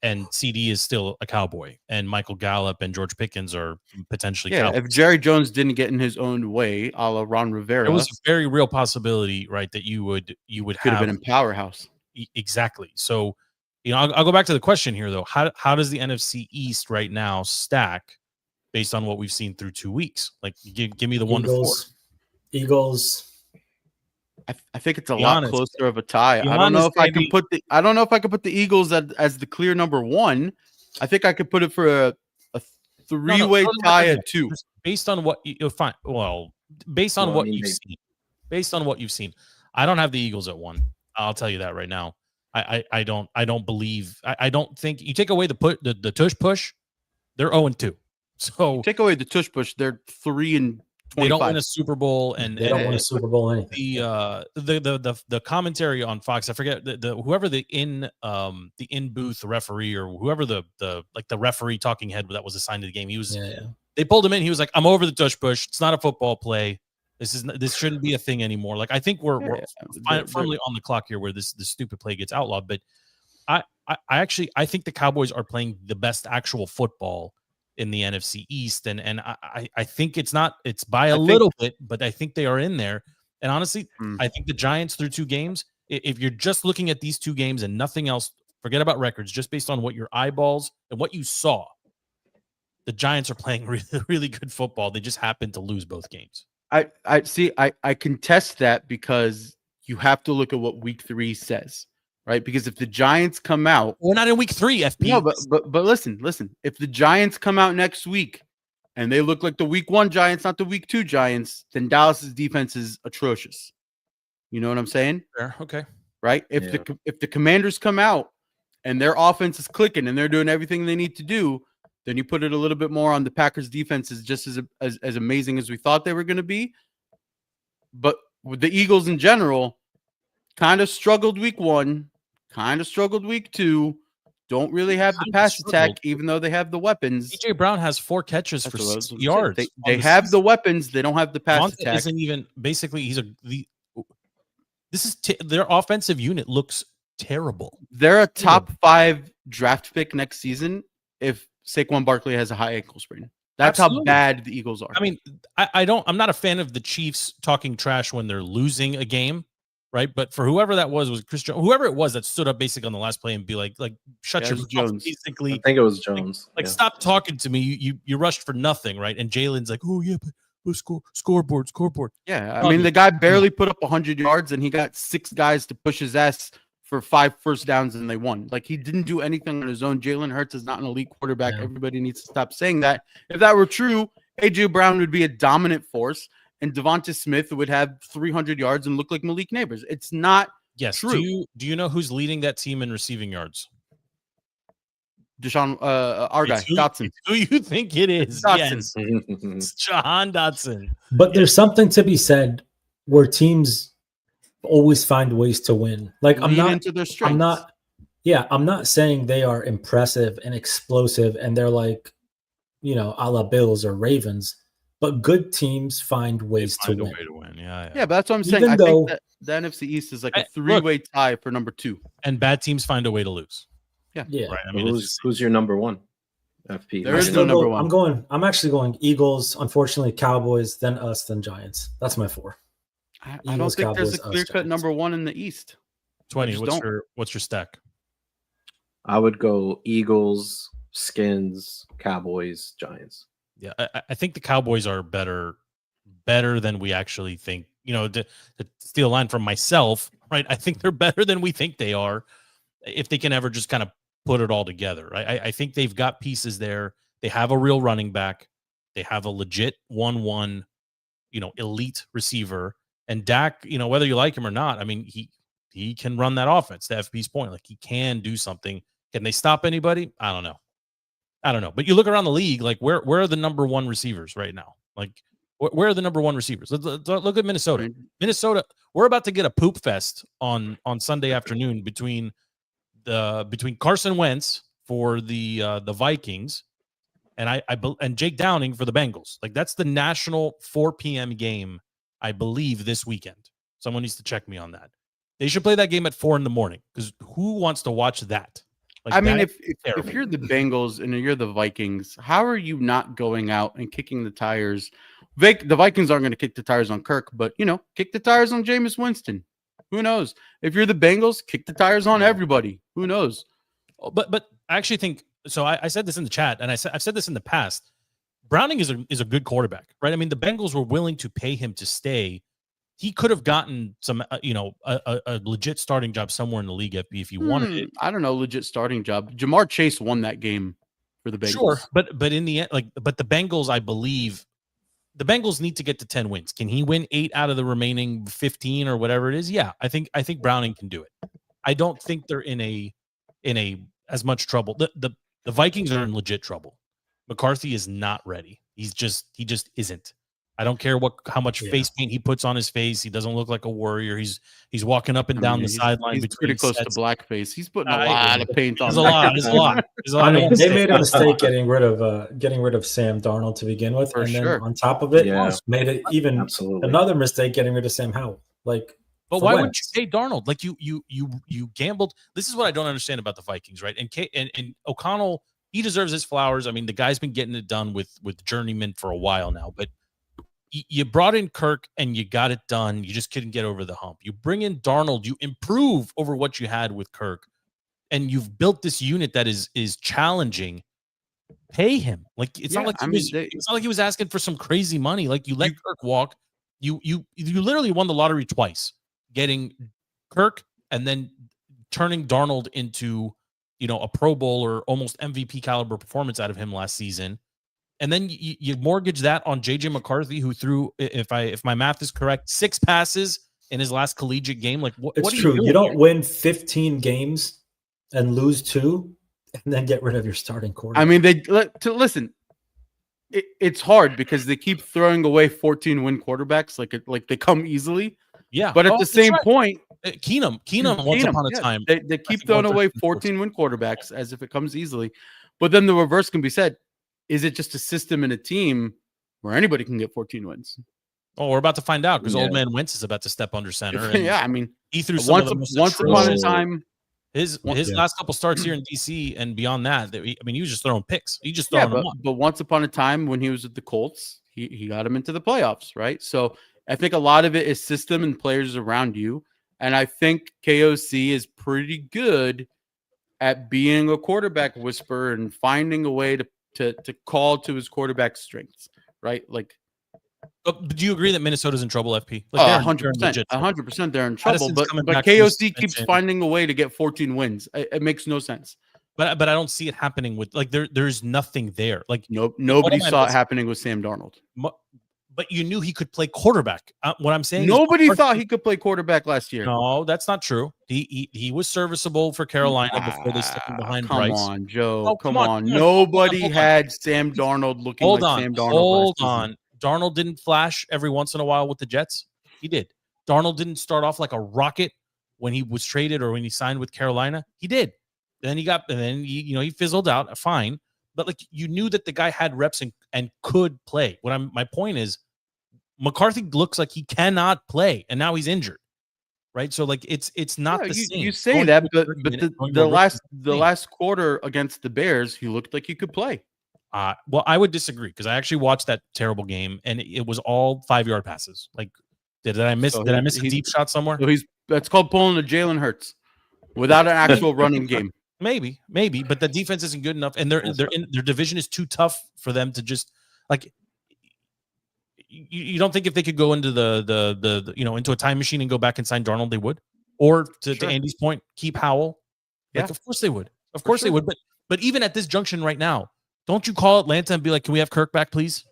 And CD is still a Cowboy, and Michael Gallup and George Pickens are potentially Cowboys. If Jerry Jones didn't get in his own way, a la Ron Rivera, there was a very real possibility, right, that you would could have been in powerhouse. Exactly. So, I'll go back to the question here though. How does the NFC East right now stack based on what we've seen through 2 weeks? Like, give me the 1 to 4. Eagles. I think it's a lot closer of a tie. I don't know if I can put the Eagles as the clear number 1. I think I could put it for a 3-way tie at 2. Based on what you'll find. Well, based on what you've seen. Based on what you've seen. I don't have the Eagles at 1. I'll tell you that right now. I don't believe. I don't think you take away the tush push, they're 0-2. So take away the tush push, they're 3-25. They don't win a Super Bowl, and they don't win a Super Bowl. Anything. The commentary on Fox, I forget whoever the in booth referee or whoever the referee talking head that was assigned to the game. He was they pulled him in. He was like, "I'm over the tush push. It's not a football play. This shouldn't be a thing anymore." Like I think we're firmly on the clock here where this stupid play gets outlawed. But I think the Cowboys are playing the best actual football in the NFC East, and I think it's by a little bit, but I think they are in there. And honestly, I think the Giants through 2 games, if you're just looking at these 2 games and nothing else, forget about records, just based on what your eyeballs and what you saw, the Giants are playing really, really good football. They just happened to lose both games. I contest that because you have to look at what week 3 says. Right, because if the Giants come out, we're not in week 3, FP. No, but listen. If the Giants come out next week and they look like the week 1 Giants, not the week 2 Giants, then Dallas's defense is atrocious. You know what I'm saying? Fair. Okay. Right. If the Commanders come out and their offense is clicking and they're doing everything they need to do, then you put it a little bit more on the Packers' defense is just as amazing as we thought they were going to be. But with the Eagles in general, kind of struggled week 1. Kind of struggled week 2. Don't really have the pass attack, even though they have the weapons. DJ Brown has 4 catches for 60 yards. They have the weapons. They don't have the pass attack. Isn't even basically. Their offensive unit looks terrible. They're a top 5 draft pick next season if Saquon Barkley has a high ankle sprain. That's how bad the Eagles are. I mean, I'm not a fan of the Chiefs talking trash when they're losing a game. Right, but for whoever that was Chris Jones, whoever it was that stood up basically on the last play and be like shut your mouth. Jones. Basically, I think it was Jones. Stop talking to me. You rushed for nothing, right? And Jalen's like, oh yeah, but scoreboard. Yeah, I mean the guy barely put up 100 yards and he got 6 guys to push his ass for 5 first downs and they won. Like he didn't do anything on his own. Jalen Hurts is not an elite quarterback. Yeah. Everybody needs to stop saying that. If that were true, AJ Brown would be a dominant force. And Devonta Smith would have 300 yards and look like Malik Neighbors. It's not true. Do you know who's leading that team in receiving yards? Dotson. Who you think it is? Dotson. Yes. It's Jahan Dotson. But there's something to be said where teams always find ways to win. Like I'm not saying they are impressive and explosive and they're like, a la Bills or Ravens. But good teams find ways to win. Yeah, but that's what I'm saying. I think that the NFC East is like a 3-way tie for number 2. And bad teams find a way to lose. Yeah. Right. I mean, who's your number 1? FP. There is no number 1. I'm actually going Eagles. Unfortunately, Cowboys, then us, then Giants. That's my 4. I don't think Cowboys, there's a clear-cut number 1 in the East. 20. What's your stack? I would go Eagles, Skins, Cowboys, Giants. Yeah, I think the Cowboys are better than we actually think. To steal a line from myself, right? I think they're better than we think they are if they can ever just kind of put it all together, right? I think they've got pieces there. They have a real running back. They have a legit 1-1, elite receiver. And Dak, whether you like him or not, I mean, he can run that offense, to FP's point. Like, he can do something. Can they stop anybody? I don't know. But you look around the league, like where are the number 1 receivers right now? Like, Where are the number one receivers? Let's look at Minnesota. Minnesota, we're about to get a poop fest on Sunday afternoon between Carson Wentz for the Vikings and Jake Downing for the Bengals. Like, that's the national 4 p.m. game, I believe, this weekend. Someone needs to check me on that. They should play that game at 4 a.m. because who wants to watch that? Like, I mean, if you're the Bengals and you're the Vikings, how are you not going out and kicking the tires? The Vikings aren't going to kick the tires on Kirk, but, kick the tires on Jameis Winston. Who knows? If you're the Bengals, kick the tires on everybody. Who knows? But I actually think so. I said this in the chat, and I've said this in the past. Browning is a good quarterback, right? I mean, the Bengals were willing to pay him to stay. He could have gotten some, a legit starting job somewhere in the league if he wanted it. I don't know, legit starting job. Jamar Chase won that game for the Bengals. Sure, but in the end, but the Bengals, I believe, the Bengals need to get to 10 wins. Can he win 8 out of the remaining 15 or whatever it is? Yeah, I think Browning can do it. I don't think they're in a as much trouble. The Vikings are in legit trouble. McCarthy is not ready. He just isn't. I don't care how much face paint he puts on his face. He doesn't look like a warrior. He's walking up and down the sideline. He's pretty close to blackface. He's putting a lot of paint on. There's a lot. I mean, they made a mistake getting rid of Sam Darnold to begin with, then on top of it, made it even another mistake getting rid of Sam Howell. But why wouldn't you pay Darnold? Like you gambled. This is what I don't understand about the Vikings, right? And O'Connell, he deserves his flowers. I mean, the guy's been getting it done with journeyman for a while now, but you brought in Kirk and you got it done. You just couldn't get over the hump. You bring in Darnold, you improve over what you had with Kirk, and you've built this unit that is challenging. Pay him. Like, it's not like it's not like he was asking for some crazy money. Like, you let Kirk walk. You literally won the lottery twice, getting Kirk and then turning Darnold into a Pro Bowl or almost MVP caliber performance out of him last season. And then you mortgage that on JJ McCarthy, who threw, if my math is correct, 6 passes in his last collegiate game. Like, what it's are true. You don't win 15 games and lose 2, and then get rid of your starting quarterback. I mean, listen. It's hard because they keep throwing away 14-win quarterbacks like they come easily. Yeah, but at the same point, Keenum once upon a time, they keep throwing away 14-win quarterbacks as if it comes easily. But then the reverse can be said. Is it just a system and a team where anybody can get 14 wins? Oh, we're about to find out because Old Man Wentz is about to step under center. And I mean, he threw once upon a time. His last couple starts here in DC and beyond that, he was just throwing picks. He just throwing them up. But once upon a time when he was at the Colts, he got him into the playoffs, right? So I think a lot of it is system and players around you. And I think KOC is pretty good at being a quarterback whisperer and finding a way to call to his quarterback strengths, right? Like, do you agree that Minnesota's in trouble, FP? 100%. 100% they're in trouble. But KOC keeps finding a way to get 14 wins. It makes no sense. But I don't see it happening with there's nothing there. Like, nobody saw it happening with Sam Darnold. But you knew he could play quarterback. What I'm saying, nobody thought he could play quarterback last year. No, that's not true. He was serviceable for Carolina before they stepped him behind Bryce. Come on, Joe. Oh, come on. Nobody had Sam Darnold looking Sam Darnold. Hold on. Darnold didn't flash every once in a while with the Jets. He did. Darnold didn't start off like a rocket when he was traded or when he signed with Carolina. He did. Then he fizzled out. Fine. But you knew that the guy had reps and could play. My point is, McCarthy looks like he cannot play, and now he's injured, right? So it's not the same. You say that, but the last quarter against the Bears, he looked like he could play. Well, I would disagree because I actually watched that terrible game, and it was all 5-yard passes. Like, did I miss a deep shot somewhere? So that's called pulling a Jalen Hurts without an actual running game. Maybe, but the defense isn't good enough, and their division is too tough for them to just like. You don't think if they could go into the into a time machine and go back and sign Darnold, they would? Or to Andy's point, keep Howell? Like, of course they would. Of course they would. But even at this junction right now, don't you call Atlanta and be like, can we have Kirk back, please?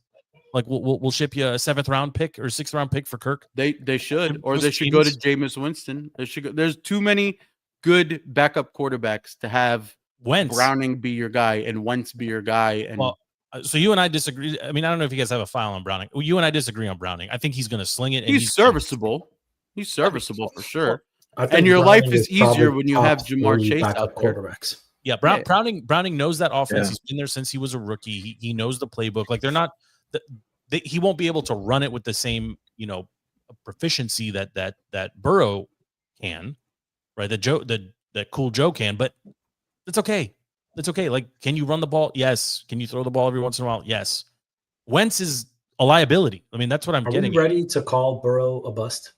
Like, we'll ship you a 7th round pick or 6th round pick for Kirk. They should, or they should go to Jameis Winston. They should go. There's too many good backup quarterbacks to have Browning be your guy and Wentz be your guy. And So you and I disagree. I mean, I don't know if you guys have a file on Browning. Well, you and I disagree on Browning. I think he's going to sling it. And He's serviceable. He's serviceable for sure. And your life is easier when you have Jamar Chase out there. Quarterbacks. Yeah, Browning knows that offense. He's been there since he was a rookie. He knows the playbook. Like they're not. He won't be able to run it with the same proficiency that Burrow can, right? That Cool Joe can, but it's okay. It's okay. Like, can you run the ball? Yes. Can you throw the ball every once in a while? Yes. Wentz is a liability. I mean, that's what I'm getting. Are we ready to call Burrow a bust?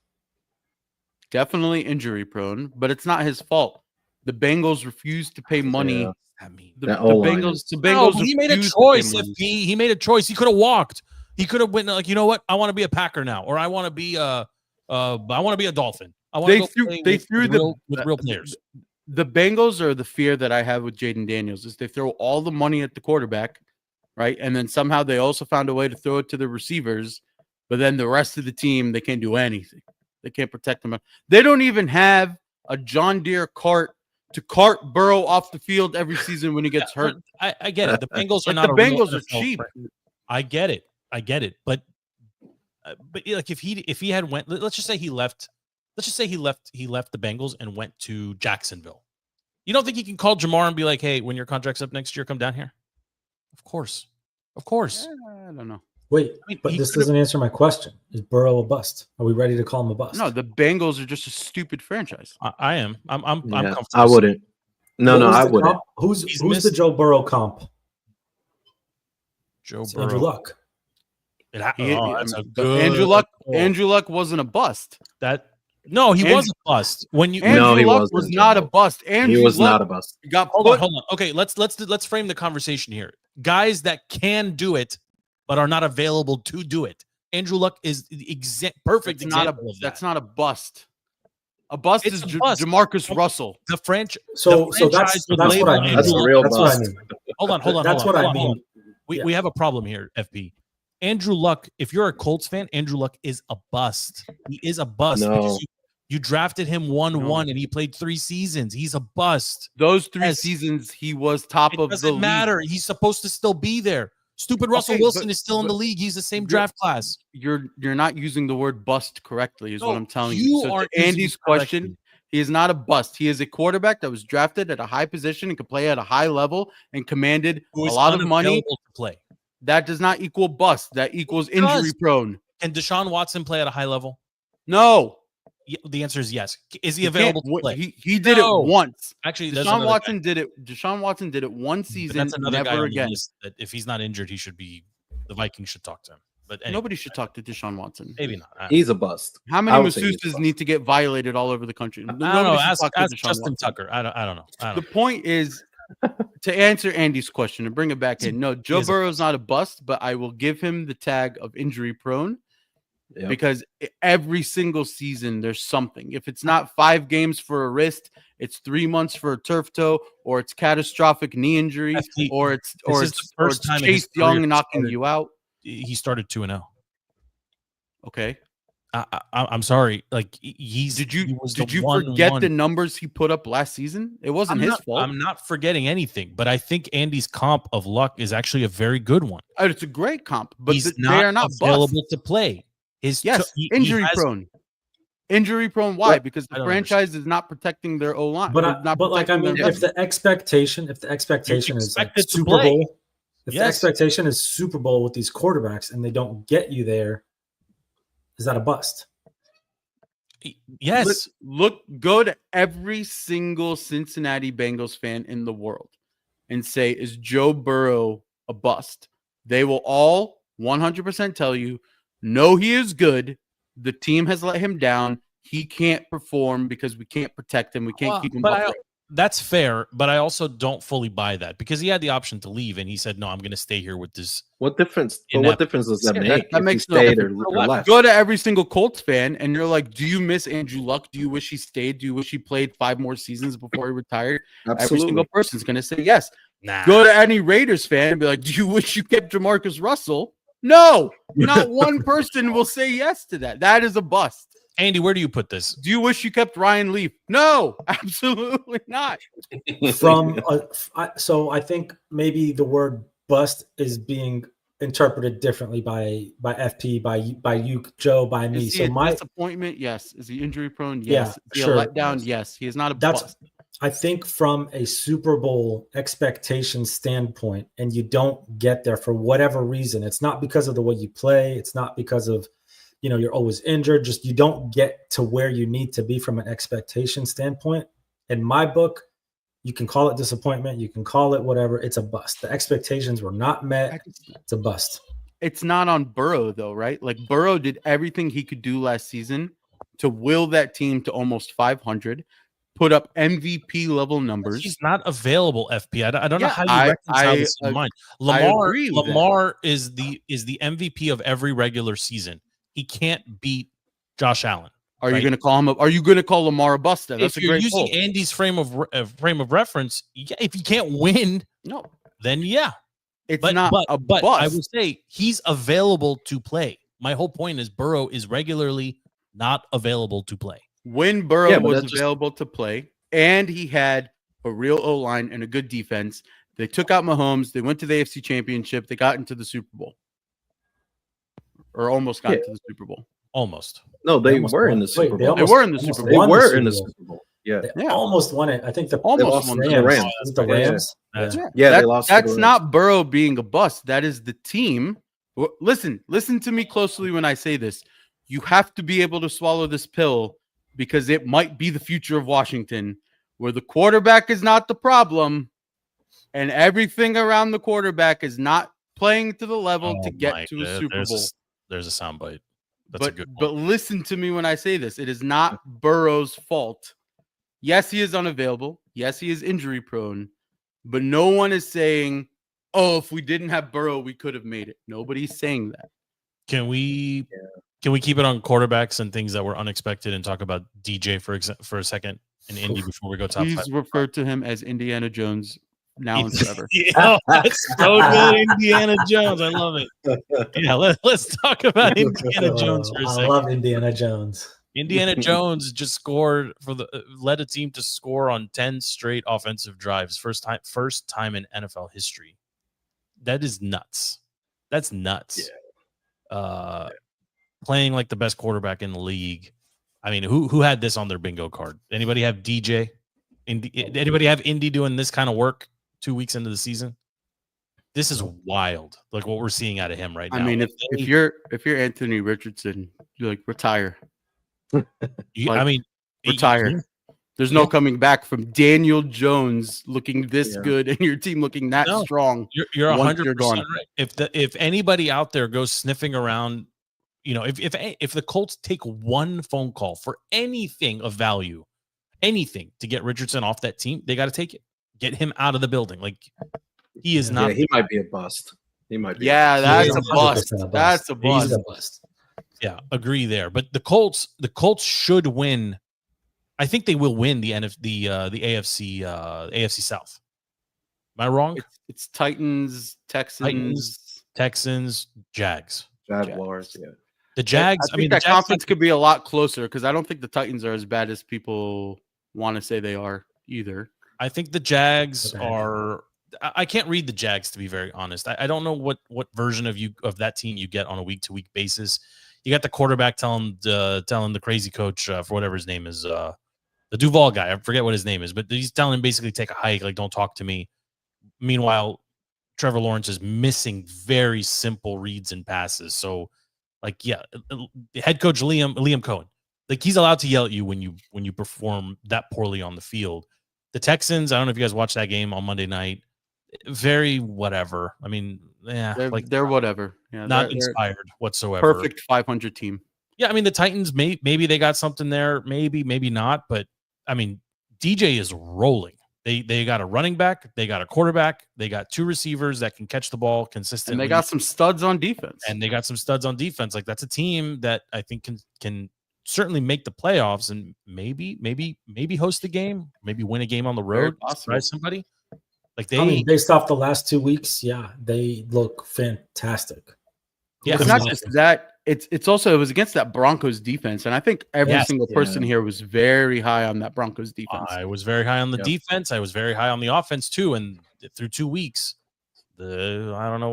Definitely injury prone, but it's not his fault. The Bengals refused to pay money. Yeah. I mean, the Bengals. He made a choice. He made a choice. He could have walked. He could have went like, you know what? I want to be a Packer now, or I want to be a Dolphin. I want they threw with real players. The Bengals are the fear that I have with Jaden Daniels is they throw all the money at the quarterback, right? And then somehow they also found a way to throw it to the receivers, but then the rest of the team, they can't do anything. They can't protect them. They don't even have a John Deere cart to cart Burrow off the field every season when he gets hurt. I get it. The Bengals are not. The Bengals are cheap. I get it. But like if he had went, let's just say he left. Let's just say he left the Bengals and went to Jacksonville. You don't think he can call Jamar and be like, "Hey, when your contract's up next year, come down here"? Of course. I don't know. Wait, but this doesn't answer my question. Is Burrow a bust? Are we ready to call him a bust? No, the Bengals are just a stupid franchise. I am. I'm comfortable. I wouldn't. No, I wouldn't. Who's the Joe Burrow comp? Andrew Luck. Andrew Luck wasn't a bust. He was a bust. Andrew Luck was not a bust. He was not a bust. Hold on. Okay, let's frame the conversation here. Guys that can do it, but are not available to do it. Andrew Luck is the perfect example of that. That's not a bust. A bust is Jamarcus Russell. So that's what I mean. That's a real bust. Hold on. That's what I mean. We have a problem here, FP. Andrew Luck, if you're a Colts fan, Andrew Luck is a bust. He is a bust because you drafted him 1-1 and he played 3 seasons. He's a bust. Those 3 seasons, he was top of the league. It doesn't matter. He's supposed to still be there. Stupid Russell Wilson is still in the league. He's the same draft class. You're not using the word bust correctly, is what I'm telling you. So to Andy's question, he is not a bust. He is a quarterback that was drafted at a high position and could play at a high level and commanded a lot of money to play. That does not equal bust. That equals injury prone. Can Deshaun Watson play at a high level? No. The answer is yes. Is he available to play? He did it once. Actually, Deshaun Watson did it. Deshaun Watson did it one season. That's another never guy again. That if he's not injured, he should be. The Vikings should talk to him. But anyway, nobody should talk to Deshaun Watson. Maybe not. He's a bust. How many masseuses need to get violated all over the country? I don't know. Ask Justin Tucker. I don't know. The point is, to answer Andy's question and bring it back in. No, Joe Burrow is not a bust, but I will give him the tag of injury prone. Yep. Because every single season there's something. If it's not 5 games for a wrist, it's 3 months for a turf toe, or it's catastrophic knee injury, or it's Chase Young knocking you out. He started 2-0. Okay, I'm sorry. Like did you forget the numbers he put up last season? It wasn't his fault. I'm not forgetting anything, but I think Andy's comp of Luck is actually a very good one. It's a great comp, but they are not available to play. Injury prone. Injury prone. Why? Because the franchise is not protecting their O line. But like I mean, if the expectation is like Super Bowl, the expectation is Super Bowl with these quarterbacks and they don't get you there, is that a bust? Yes. Go to every single Cincinnati Bengals fan in the world and say, is Joe Burrow a bust? They will all 100% tell you, no, he is good. The team has let him down. He can't perform because we can't protect him. We can't keep him upright. That's fair, but I also don't fully buy that because he had the option to leave and he said, no, I'm going to stay here with this. What difference? What difference does that make? That makes no difference. Go to every single Colts fan and you're like, do you miss Andrew Luck? Do you wish he stayed? Do you wish he played 5 more seasons before he retired? Absolutely. Every single person's going to say yes. Nah. Go to any Raiders fan and be like, do you wish you kept Jamarcus Russell? No, not one person will say yes to that. That is a bust. Andy, where do you put this? Do you wish you kept Ryan Leaf? No, absolutely not. So I think maybe the word bust is being interpreted differently by FP, by you, Joe, by me. Is he a disappointment? Yes. Is he injury prone? Yes. Yeah, Is he sure. a letdown? Yes. He is not a bust. I think from a Super Bowl expectation standpoint, and you don't get there for whatever reason, it's not because of the way you play. It's not because of, you're always injured. Just you don't get to where you need to be from an expectation standpoint. In my book, you can call it disappointment. You can call it whatever. It's a bust. The expectations were not met. It's a bust. It's not on Burrow, though, right? Like Burrow did everything he could do last season to will that team to almost 500. Put up MVP level numbers. He's not available. FP. I don't know how you reconcile this in mind. Lamar is the MVP of every regular season. He can't beat Josh Allen. Are you going to call him? Are you going to call Lamar a bust? That's if you're using Andy's frame of reference, if you can't win, then it's not a bust. But I would say he's available to play. My whole point is Burrow is regularly not available to play. When Burrow was available to play and he had a real O-line and a good defense, they took out Mahomes. They went to the AFC Championship. They got into the Super Bowl. Or almost got into the Super Bowl. Almost. No, they were in the Super Bowl. They were in the Super Bowl. They were in the Super Bowl. Yeah. They almost won it. I think almost won the Rams. The Rams. Yeah, they lost. That's not Burrow being a bust. That is the team. Listen to me closely when I say this. You have to be able to swallow this pill because it might be the future of Washington, where the quarterback is not the problem and everything around the quarterback is not playing to the level to get to a Super Bowl. There's a soundbite. But listen to me when I say this. It is not Burrow's fault. Yes, he is unavailable. Yes, he is injury prone. But no one is saying, oh, if we didn't have Burrow, we could have made it. Nobody's saying that. Can we keep it on quarterbacks and things that were unexpected and talk about DJ for a second in Indy before we go top 5? Please refer to him as Indiana Jones now and forever. That's so good, Indiana Jones. I love it. Yeah, let's talk about Indiana Jones for a second. I love Indiana Jones. Indiana Jones just scored led a team to score on 10 straight offensive drives. First time in NFL history. That is nuts. That's nuts. Yeah. Playing like the best quarterback in the league. I mean, who had this on their bingo card? Anybody have DJ? Anybody have Indy doing this kind of work 2 weeks into the season? This is wild. Like what we're seeing out of him right now. I mean, if you're Anthony Richardson, you're like retire. Retire. There's no coming back from Daniel Jones looking this good and your team looking that strong. You're 100% right. If anybody out there goes sniffing around, if the Colts take one phone call for anything of value, anything to get Richardson off that team, they got to take it. Get him out of the building. Like he is not. Yeah, he might be a bust. He might be. Yeah, that's a bust. That's a bust. He's a bust. Yeah, agree there. But the Colts should win. I think they will win the AFC South. Am I wrong? It's Titans, Texans, Jags. Jaguars. Yeah. The Jags. I mean, that conference could be a lot closer because I don't think the Titans are as bad as people want to say they are either. I think the Jags are. I can't read the Jags, to be very honest. I don't know what version of that team you get on a week-to-week basis. You got the quarterback telling the crazy coach for whatever his name is, the Duval guy. I forget what his name is, but he's telling him basically take a hike, like don't talk to me. Meanwhile, Trevor Lawrence is missing very simple reads and passes. So, head coach Liam Cohen, like he's allowed to yell at you when you perform that poorly on the field. The Texans, I don't know if you guys watched that game on Monday night. Very whatever. I mean, they're whatever. Yeah, not inspired whatsoever. Perfect 500 team. Yeah, I mean the Titans maybe they got something there, maybe not. But I mean, DJ is rolling. They got a running back, they got a quarterback, they got two receivers that can catch the ball consistently, and they got some studs on defense. Like that's a team that I think can certainly make the playoffs and maybe host a game, maybe win a game on the road, surprise somebody. Like based off the last 2 weeks, they look fantastic. Yeah, it's not just that. It's also it was against that Broncos defense, and I think every single person here was very high on that Broncos defense. I was very high on the defense. I was very high on the offense too, and through 2 weeks, I don't know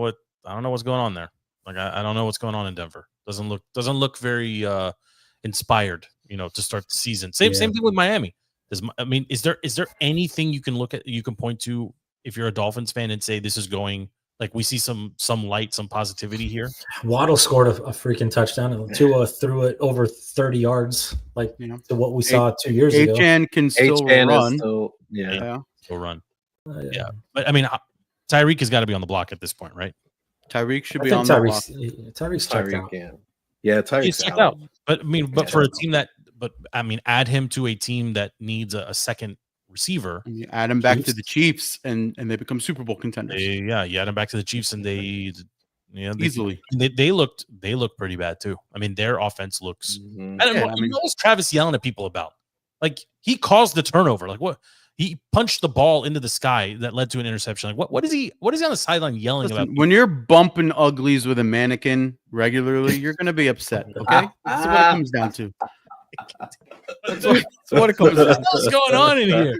what's going on there. Like I don't know what's going on in Denver. Doesn't look very inspired, to start the season. Same thing with Miami. Is there anything you can point to if you're a Dolphins fan and say this is going, like, we see some light, some positivity here? Waddle scored a freaking touchdown. Tua threw it over 30 yards, like to what we saw 2 years ago. HN can still run. Still run. Yeah. But I mean, Tyreek has got to be on the block at this point, right? Tyreek should be on the block. Tyreek's checked out. Yeah, Tyreek's checked out. But for a team add him to a team that needs a second receiver. And you add him back to the Chiefs, and they become Super Bowl contenders. You add him back to the Chiefs, and they easily. They look pretty bad too. I mean, their offense looks. What was Travis yelling at people about? Like, he caused the turnover. Like, what? He punched the ball into the sky that led to an interception. Like, what is he on the sideline yelling about? When you're bumping uglies with a mannequin regularly, you're going to be upset. Okay, that's what it comes down to. That's what it comes down to. What's going on in here?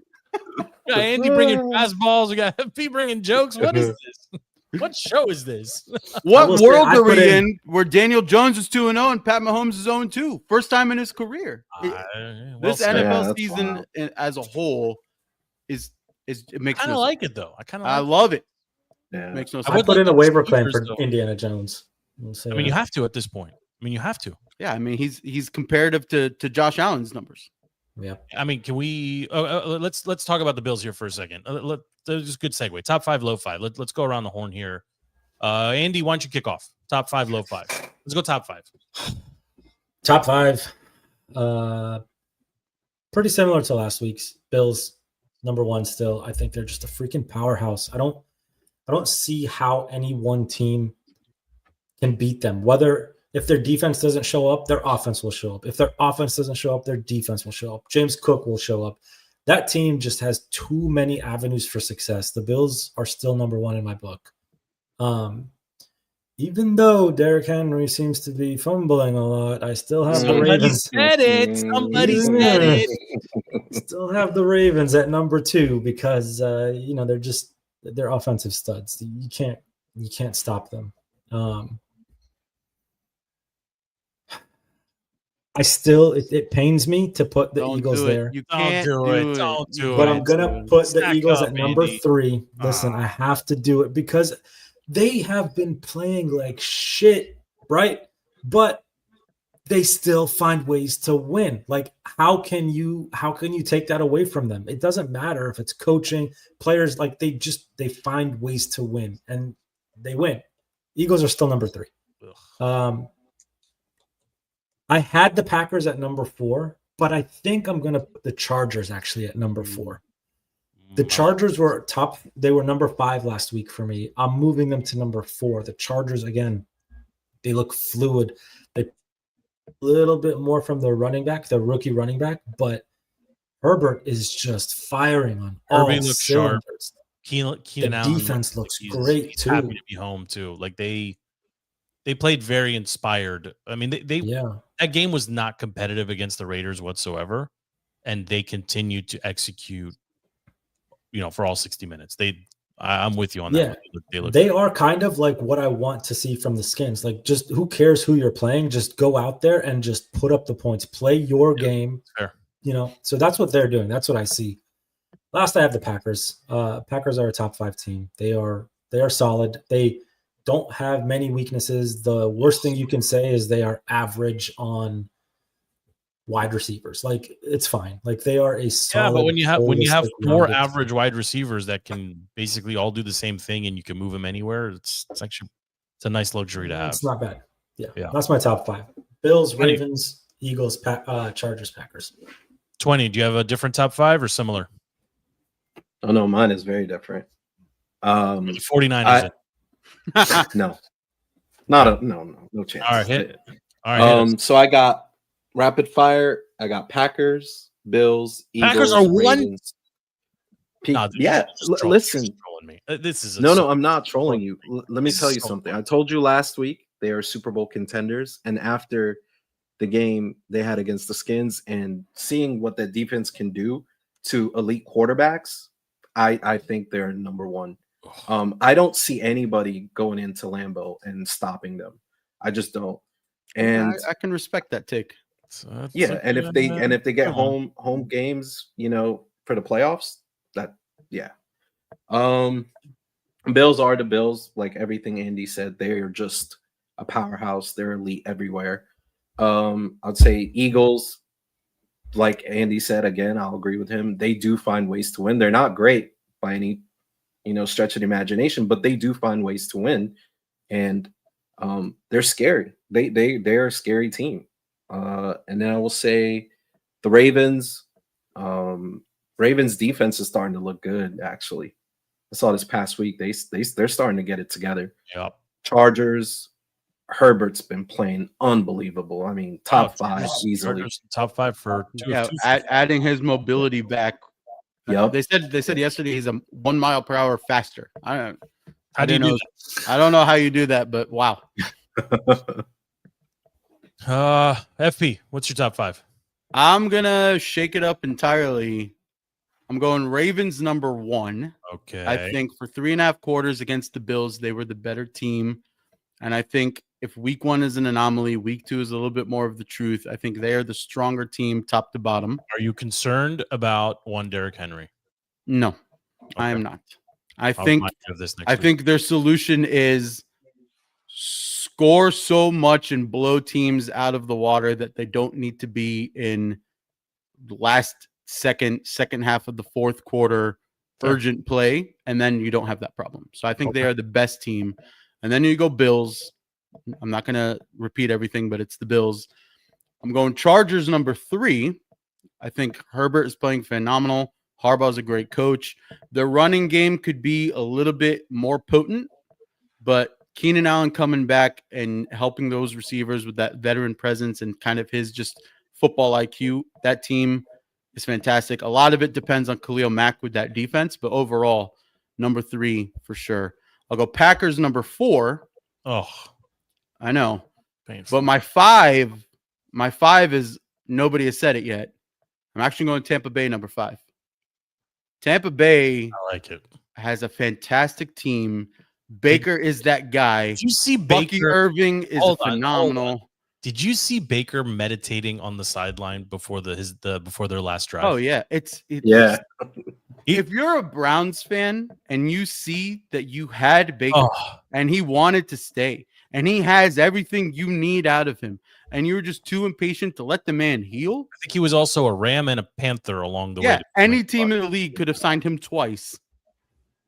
We got Andy bringing fastballs. We got Pete bringing jokes. What is this? What show is this? What world are we in where Daniel Jones is 2-0 and Pat Mahomes is 0-2? First time in his career. This NFL season as a whole it makes kind of like it though. I love it. Yeah. Makes no sense. I would put in a waiver claim for Indiana Jones. I mean, you have to at this point. You have to. Yeah, I mean, he's comparative to Josh Allen's numbers. Yeah. I mean, can we? Let's talk about the Bills here for a second. That's a good segue. Top 5, low 5. Let's go around the horn here. Andy, why don't you kick off? Top 5, low 5. Let's go top 5. Top 5. Pretty similar to last week's. Bills number 1 still. I think they're just a freaking powerhouse. I don't see how any one team can beat them. Whether if their defense doesn't show up, their offense will show up. If their offense doesn't show up, their defense will show up. James Cook will show up. That team just has too many avenues for success. The Bills are still number 1 in my book. Even though Derrick Henry seems to be fumbling a lot, I still have the Ravens. Somebody said it. Still have the Ravens at number 2 because they're offensive studs. You can't stop them. It pains me to put the Eagles there. You can't do it. Don't do it. But I'm gonna put the Eagles at number 3. Listen, I have to do it because they have been playing like shit, right? But they still find ways to win. Like, how can you take that away from them? It doesn't matter if it's coaching, players, like they find ways to win and they win. Eagles are still number 3. I had the Packers at number 4, but I think I'm going to put the Chargers actually at number 4. The Chargers were they were number 5 last week for me. I'm moving them to number 4. The Chargers, again, they look fluid. They a little bit more from the rookie running back, but Herbert is just firing on all cylinders. Keenan Allen defense looks great too. Happy to be home too. Like they played very inspired. I mean, that game was not competitive against the Raiders whatsoever, and they continued to execute. For all 60 minutes. I'm with you on that. They are kind of like what I want to see from the Skins. Like, just who cares who you're playing? Just go out there and just put up the points. Play your game. Fair. So that's what they're doing. That's what I see. Last, I have the Packers. Packers are a top 5 team. They are solid. They don't have many weaknesses. The worst thing you can say is they are average on wide receivers. Like, it's fine. Like, they are a solid. But when you have 4 average wide receivers that can basically all do the same thing and you can move them anywhere, it's a nice luxury to have. It's not bad. Yeah. That's my top 5. Bills, Ravens, Eagles, Chargers, Packers. 20. Do you have a different top 5 or similar? Oh no, mine is very different. 49ers. No chance. All right, hit it. All right. So I got rapid fire. I got Packers, Bills, Eagles. Packers are Ravens. Listen. Trolling me. This is no. I'm not trolling you. Let me tell you something. I told you last week they are Super Bowl contenders, and after the game they had against the Skins, and seeing what that defense can do to elite quarterbacks, I think they're number 1 I don't see anybody going into Lambeau and stopping them. I just don't. And I can respect that take. So yeah, and if they get good home games, for the playoffs, that yeah. Bills are the Bills, like everything Andy said. They're just a powerhouse. They're elite everywhere. I'd say Eagles, like Andy said again, I'll agree with him. They do find ways to win. They're not great by any stretch of the imagination, but they do find ways to win, and they're scary. They're a scary team. And then I will say the Ravens. Ravens defense is starting to look good. Actually, I saw this past week they're starting to get it together. Yep. Chargers. Herbert's been playing unbelievable. I mean, top 5 easily. Top 5 for adding his mobility back. Yep. They said yesterday he's a 1 mile per hour faster. I don't know how you do that, but wow. FP, what's your top 5? I'm gonna shake it up entirely. I'm going Ravens number 1. Okay. I think for 3.5 quarters against the Bills, they were the better team. And I think if week 1 is an anomaly, week 2 is a little bit more of the truth. I think they are the stronger team top to bottom. Are you concerned about one Derrick Henry? No, okay. I am not. I think their solution is score so much and blow teams out of the water that they don't need to be in the last second half of the fourth quarter urgent play, and then you don't have that problem. So I think they are the best team. And then you go Bills. I'm not going to repeat everything, but it's the Bills. I'm going Chargers number 3. I think Herbert is playing phenomenal. Harbaugh's a great coach. The running game could be a little bit more potent, but Keenan Allen coming back and helping those receivers with that veteran presence and kind of his just football IQ, that team is fantastic. A lot of it depends on Khalil Mack with that defense, but overall, number 3 for sure. I'll go Packers number 4. Oh, I know. Painful. But my five is nobody has said it yet. I'm actually going Tampa Bay number 5. Tampa Bay I like it. Has a fantastic team. Baker is that guy. Did you see Bucky Baker? Irving is phenomenal. Did you see Baker meditating on the sideline before before their last drive? Oh yeah, it's yeah. If you're a Browns fan and you see that you had Baker and he wanted to stay and he has everything you need out of him and you were just too impatient to let the man heal. I think he was also a Ram and a Panther along the way. Yeah, any team in the league could have signed him twice.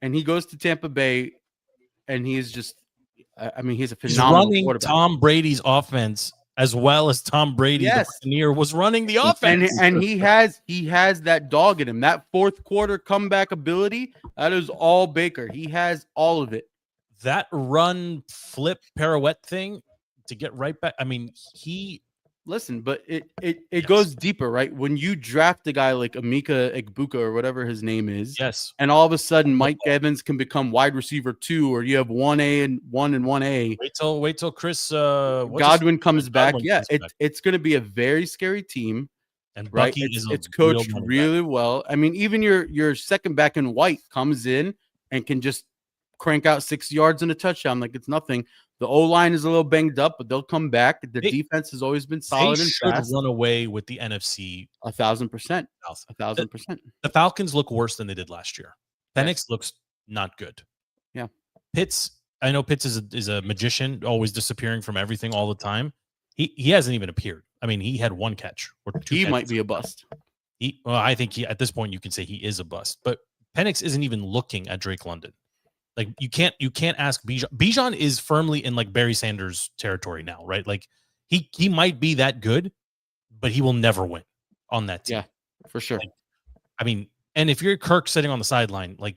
And he goes to Tampa Bay and he's just he's a phenomenal running quarterback. Tom Brady's offense as well as Tom Brady, the Buccaneer, was running the offense. And he has that dog in him. That fourth quarter comeback ability, that is all Baker. He has all of it. That run, flip, pirouette thing to get right back. I mean, but it goes deeper, right? When you draft a guy like Emeka Egbuka or whatever his name is, yes, and all of a sudden Mike Evans can become wide receiver 2, or you have 1A and 1A. Wait till Chris Godwin comes back. It's going to be a very scary team. And right, Bucky it's coached really well. I mean, even your second back in White comes in and can just crank out 6 yards and a touchdown like it's nothing. The O-line is a little banged up, but they'll come back. The defense has always been solid and fast. Run away with the NFC 1,000%. 1,000%. The Falcons look worse than they did last year. Penix looks not good. Yeah. Pitts, I know Pitts is a magician, always disappearing from everything all the time. He hasn't even appeared. I mean, he had 1 catch or 2. He might be a bust. I think at this point you can say he is a bust. But Penix isn't even looking at Drake London. Like you can't ask Bijan. Bijan is firmly in like Barry Sanders territory now, right? Like he might be that good, but he will never win on that team. Yeah, for sure. Like, I mean, and if you're Kirk sitting on the sideline, like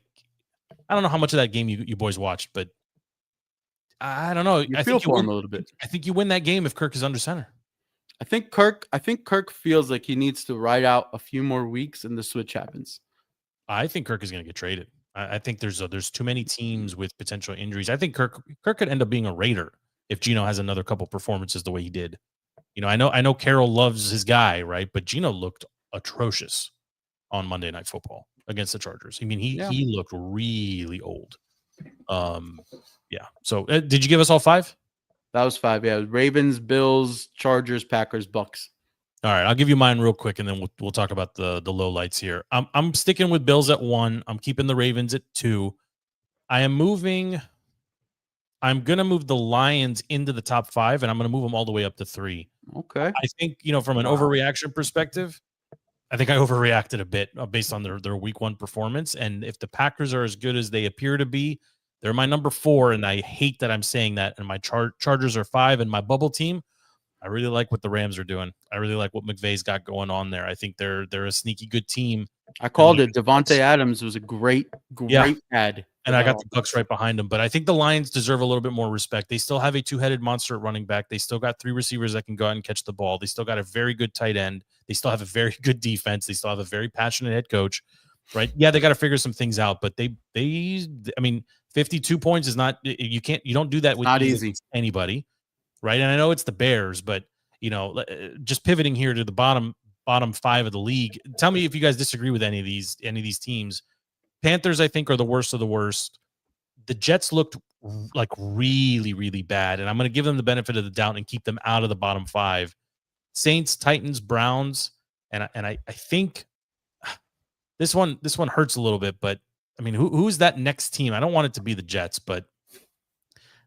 I don't know how much of that game you boys watched, but I don't know. I feel for him a little bit. I think you win that game if Kirk is under center. I think Kirk feels like he needs to ride out a few more weeks and the switch happens. I think Kirk is going to get traded. I think there's too many teams with potential injuries. I think Kirk could end up being a Raider if Geno has another couple performances the way he did. You know, I know Carroll loves his guy, right? But Geno looked atrocious on Monday Night Football against the Chargers. I mean, he looked really old. Yeah. So did you give us all 5? That was 5. Yeah, Ravens, Bills, Chargers, Packers, Bucks. All right, I'll give you mine real quick, and then we'll talk about the low lights here. I'm sticking with Bills at 1. I'm keeping the Ravens at 2. I'm gonna move the Lions into the top 5, and I'm gonna move them all the way up to 3. Okay. I think from an overreaction perspective, I think I overreacted a bit based on their week 1 performance. And if the Packers are as good as they appear to be, they're my number 4, and I hate that I'm saying that. And my Chargers are 5, and my bubble team, I really like what the Rams are doing. I really like what McVay's got going on there. I think they're a sneaky good team. I called it. Devontae Adams was a great ad. And I got the Bucks right behind them. But I think the Lions deserve a little bit more respect. They still have a 2-headed monster at running back. They still got 3 receivers that can go out and catch the ball. They still got a very good tight end. They still have a very good defense. They still have a very passionate head coach, right? Yeah, they got to figure some things out. But I mean, 52 points is not, you don't do that with not easy. Anybody, right? And I know it's the Bears, but just pivoting here to the bottom 5 of the league. Tell me if you guys disagree with any of these teams. Panthers, I think, are the worst of the worst. The Jets looked like really, really bad, and I'm going to give them the benefit of the doubt and keep them out of the bottom 5. Saints, Titans, Browns, and I think this one hurts a little bit. But I mean, who's that next team? I don't want it to be the Jets, but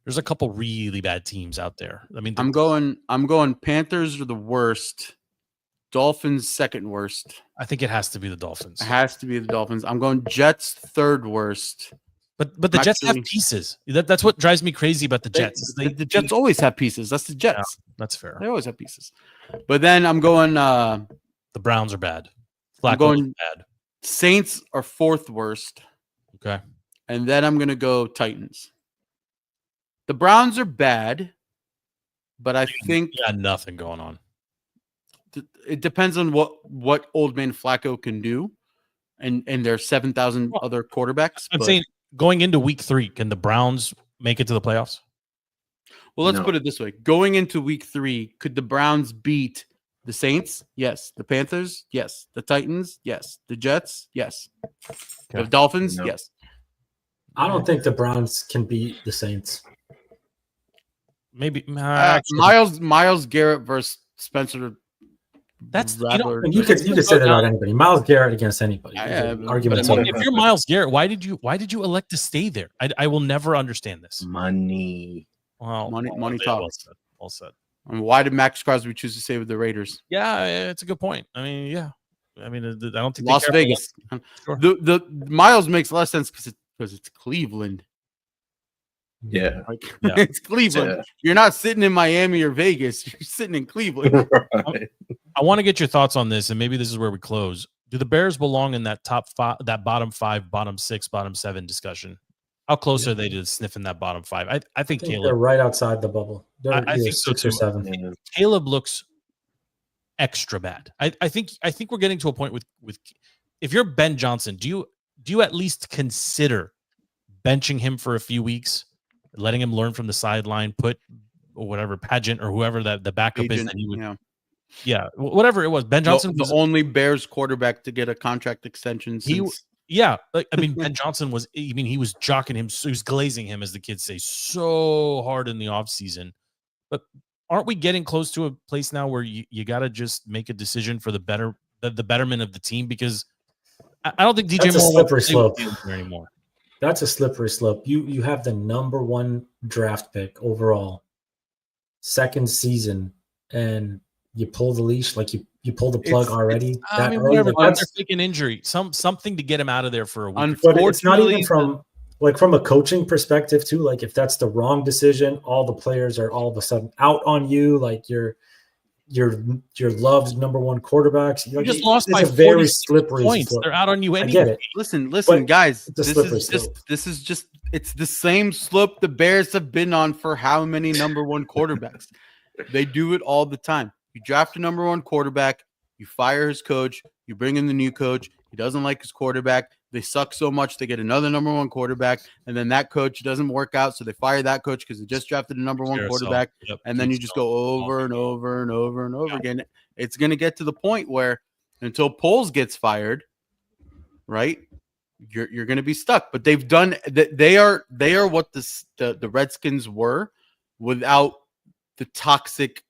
there's a couple really bad teams out there. I mean, I'm going Panthers are the worst. Dolphins second worst. I think it has to be the Dolphins. It has to be the Dolphins. I'm going Jets third worst. But the Jets have pieces. That's what drives me crazy about the Jets. The Jets always have pieces. That's the Jets. Yeah, that's fair. They always have pieces. But then I'm going the Browns are bad. I'm going bad. Saints are 4th worst. Okay. And then I'm going to go Titans. The Browns are bad, but I think got nothing going on. It depends on what old man Flacco can do, and there's 7,000 other quarterbacks. I'm saying going into week 3, can the Browns make it to the playoffs? Well, let's put it this way: going into week 3, could the Browns beat the Saints? Yes. The Panthers? Yes. The Titans? Yes. The Jets? Yes. Okay. The Dolphins? Yes. I don't think the Browns can beat the Saints. Maybe Myles Garrett versus Spencer. That's you could say that about anybody. Myles Garrett against anybody. Arguments. If you're Myles Garrett, why did you elect to stay there? I will never understand this. Money. Well, money talks. Well said. And why did Max Crosby choose to stay with the Raiders? Yeah, it's a good point. I mean, yeah. I mean, I don't think Las Vegas. Sure. The Miles makes less sense because it's Cleveland. Yeah. It's Cleveland. Yeah. You're not sitting in Miami or Vegas. You're sitting in Cleveland. Right. I want to get your thoughts on this, and maybe this is where we close. Do the Bears belong in that top 5, that bottom 5, bottom 6, bottom 7 discussion? How close are they to sniffing that bottom 5? I think Caleb, they're right outside the bubble. I think 6 or 7. Caleb looks extra bad. I think we're getting to a point with if you're Ben Johnson, do you at least consider benching him for a few weeks, letting him learn from the sideline, put whatever Pageant or whoever that the backup is that he would, whatever it was. Ben Johnson was the only Bears quarterback to get a contract extension. Ben Johnson was. He was jocking him. He was glazing him, as the kids say, so hard in the offseason. But aren't we getting close to a place now where you got to just make a decision for the betterment of the team? Because I don't think DJ Moore slippery slope anymore. That's a slippery slope. You have the number 1 draft pick overall, second season, and you pull the leash, like you pull the plug already. They're faking injury, something to get him out of there for a week. But it's not even from a coaching perspective too. Like if that's the wrong decision, all the players are all of a sudden out on you. Like your loved number 1 quarterbacks. You just lost by a very slippery points. Slope. They're out on you anyway. I get it. Listen, guys. This is just it's the same slope the Bears have been on for how many number 1 quarterbacks? They do it all the time. You draft a number 1 quarterback, you fire his coach, you bring in the new coach. He doesn't like his quarterback. They suck so much they get another number 1 quarterback, and then that coach doesn't work out, so they fire that coach because they just drafted a number 1 quarterback. And then you just go over and over and over and over again. It's going to get to the point where until Poles gets fired, right? you're going to be stuck. But they've done that. They are what the Redskins were without the toxic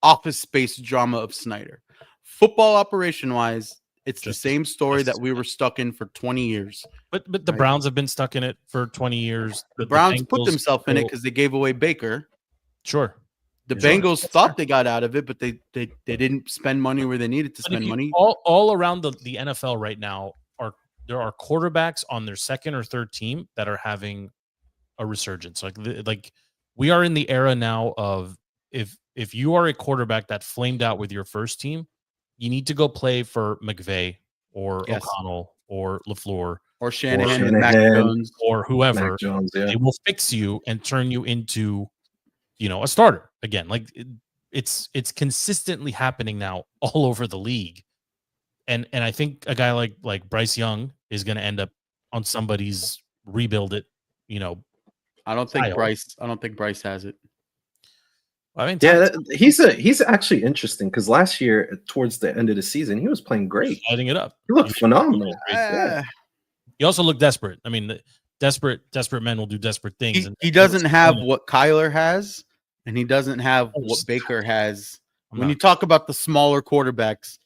office space drama of Snyder. Football operation wise, it's just the same story that we were stuck in for 20 years. But the Browns have been stuck in it for 20 years. The Browns put themselves in it because they gave away Baker. Sure. The Bengals thought they got out of it, but they didn't spend money where they needed to spend money. All around the NFL right now there are quarterbacks on their second or third team that are having a resurgence. Like we are in the era now of if you are a quarterback that flamed out with your first team, you need to go play for McVay or O'Connell or LaFleur or Shanahan, Mac Jones, or whoever. Mac Jones, They will fix you and turn you into, a starter again. Like it's consistently happening now all over the league. And I think a guy like Bryce Young is going to end up on somebody's rebuild it, I don't think Bryce has it. I mean, he's actually interesting because last year towards the end of the season he was playing great, lighting it up. He looked phenomenal. He also looked desperate. I mean, desperate men will do desperate things. He doesn't have what Kyler has, and he doesn't have what Baker has. When you talk about the smaller quarterbacks,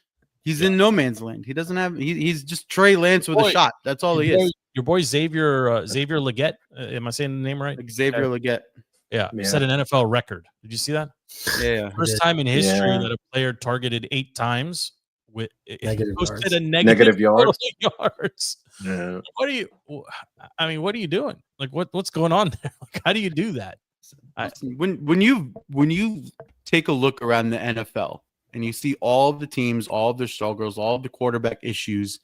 he's in no man's land. He doesn't have. He's just Trey Lance with a shot. That's all he is. Your boy Xavier Legette. Am I saying the name right? Xavier Legette. Yeah, set an NFL record. Did you see that? Yeah. First time in history that a player targeted 8 times with posted a negative yards. Yeah. What are you doing? Like what's going on there? Like, how do you do that? When you take a look around the NFL and you see all of the teams, all of their struggles, all of the quarterback issues,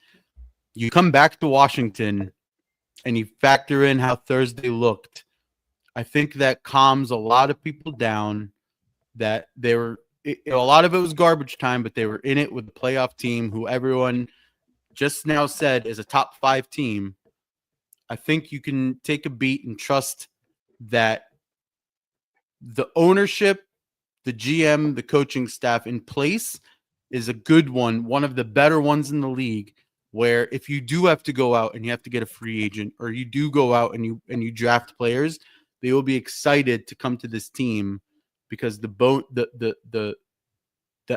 you come back to Washington and you factor in how Thursday looked. I think that calms a lot of people down that a lot of it was garbage time, but they were in it with the playoff team who everyone just now said is a top 5 team. I think you can take a beat and trust that the ownership, the GM, the coaching staff in place is a good one of the better ones in the league, where if you do have to go out and you have to get a free agent, or you do go out and you draft players, they will be excited to come to this team because the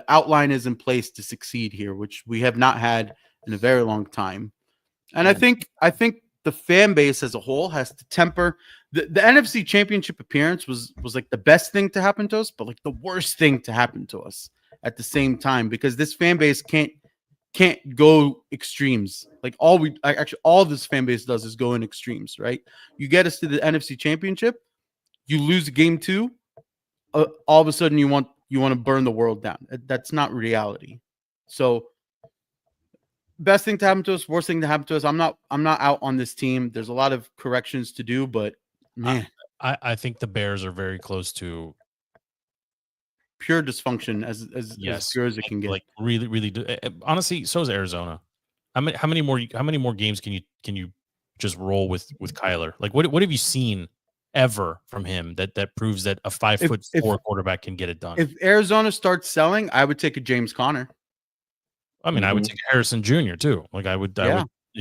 outline is in place to succeed here, which we have not had in a very long time. And I think the fan base as a whole has to temper the NFC Championship appearance was like the best thing to happen to us, but like the worst thing to happen to us at the same time, because this fan base can't go extremes. Like all this fan base does is go in extremes, right? You get us to the NFC Championship, you lose game 2, all of a sudden you want to burn the world down. That's not reality. So best thing to happen to us, worst thing to happen to us. I'm not out on this team. There's a lot of corrections to do, but man, I think the Bears are very close to pure dysfunction as pure as it can get. Like really, really do. Honestly, so is Arizona. How many more games can you just roll with Kyler? Like what have you seen ever from him that proves that a 5'4" quarterback can get it done? If Arizona starts selling, I would take a James Conner. I mean, I would take Harrison Jr. too. Like I would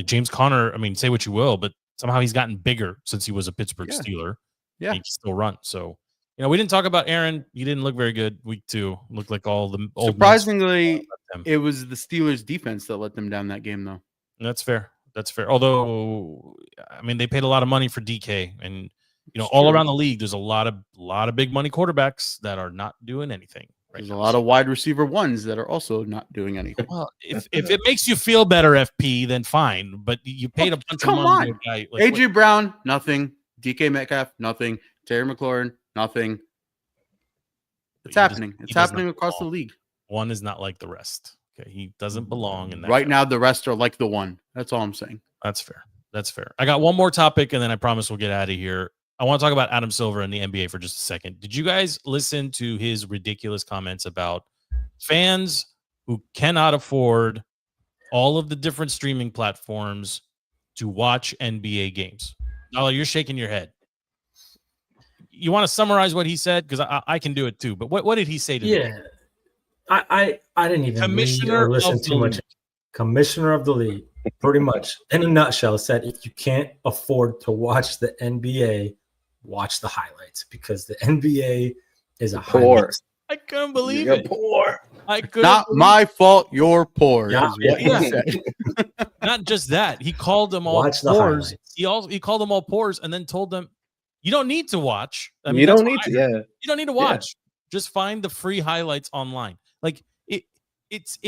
James Conner. I mean, say what you will, but somehow he's gotten bigger since he was a Pittsburgh Steeler. Yeah, he can still run. So, we didn't talk about Aaron. He didn't look very good week 2. Looked like all the old. Surprisingly, it was the Steelers' defense that let them down that game, though. That's fair. Although, I mean, they paid a lot of money for DK, and all around the league, there's a lot of big money quarterbacks that are not doing anything. Right, there's a lot of wide receiver ones that are also not doing anything. Well, if it makes you feel better, FP, then fine. But you paid a bunch of money. Come on, AJ Brown, nothing. DK Metcalf, nothing. Terry McLaurin, nothing. It's happening. It's happening across the league. One is not like the rest. Okay, he doesn't belong in that. Right now, the rest are like the one. That's all I'm saying. That's fair. I got one more topic, and then I promise we'll get out of here. I want to talk about Adam Silver and the NBA for just a second. Did you guys listen to his ridiculous comments about fans who cannot afford all of the different streaming platforms to watch NBA games? Nala, you're shaking your head. You want to summarize what he said? Because I can do it too. But what did he say to me? I didn't even listen too much. Commissioner of the league. pretty much in a nutshell said, if you can't afford to watch the NBA, watch the highlights, because the NBA is a Poor. highlights. I couldn't believe You're it. poor. I couldn't. Not my fault. You're poor. Yeah, Is what yeah. he said. Not just that. He called them all Watch the poors. highlights. He called them all poors, and then told them, "You don't need to watch. I mean, You that's don't what need I to. heard. Yeah. You don't need to watch. Just find the free highlights online." Like it's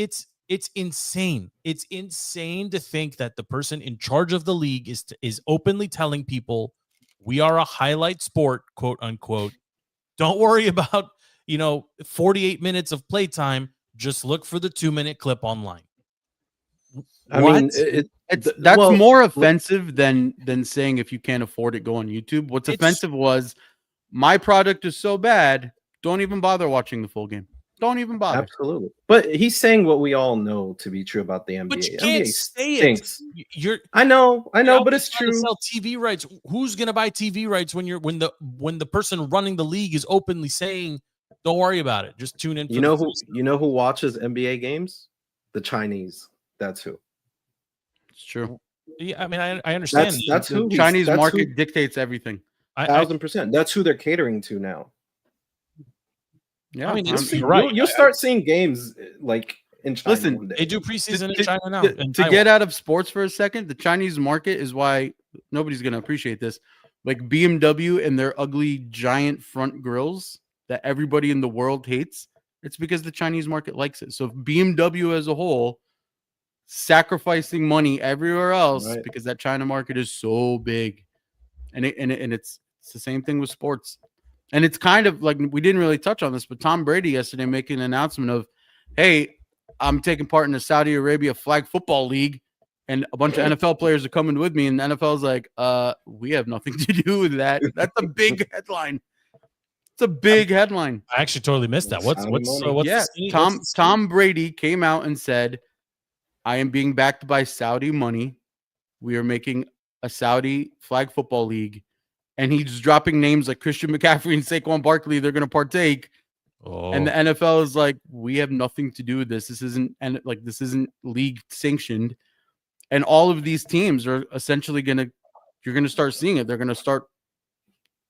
insane. It's insane to think that the person in charge of the league is openly telling people, "We are a highlight sport, quote unquote. Don't worry about 48 minutes of playtime. Just look for the 2-minute clip online." I mean, That's more offensive than saying if you can't afford it, go on YouTube. What's offensive was, my product is so bad, don't even bother watching the full game. Don't even bother. Absolutely. But he's saying what we all know to be true about the NBA. But you can't say stinks. it. I know, but it's true. Sell TV rights. Who's going to buy TV rights when the person running the league is openly saying, "Don't worry about it. Just tune in." You know who watches NBA games? The Chinese. That's who. It's true. Yeah, I mean, I understand. That's The who Chinese market dictates everything. 1,000%. That's who they're catering to now. Yeah, I mean, You're right. You'll start seeing games like in China. Listen, one day. They do preseason in To- China now. To get out of sports for a second, the Chinese market is why nobody's going to appreciate this. Like BMW and their ugly giant front grills that everybody in the world hates, it's because the Chinese market likes it. So if BMW as a whole sacrificing money everywhere else because that China market is so big, and it's the same thing with sports. And it's kind of like, we didn't really touch on this, but Tom Brady yesterday making an announcement of, "Hey, I'm taking part in the Saudi Arabia Flag Football League, and a bunch of NFL players are coming with me." And the NFL's like, "We have nothing to do with that." That's a big headline. It's a big headline. I actually totally missed that. What's Tom Brady came out and said, "I am being backed by Saudi money. We are making a Saudi Flag Football League." And he's dropping names like Christian McCaffrey and Saquon Barkley. They're going to partake. And the NFL is like, "We have nothing to do with this. This isn't league sanctioned." And all of these teams are essentially you're going to start seeing it. They're going to start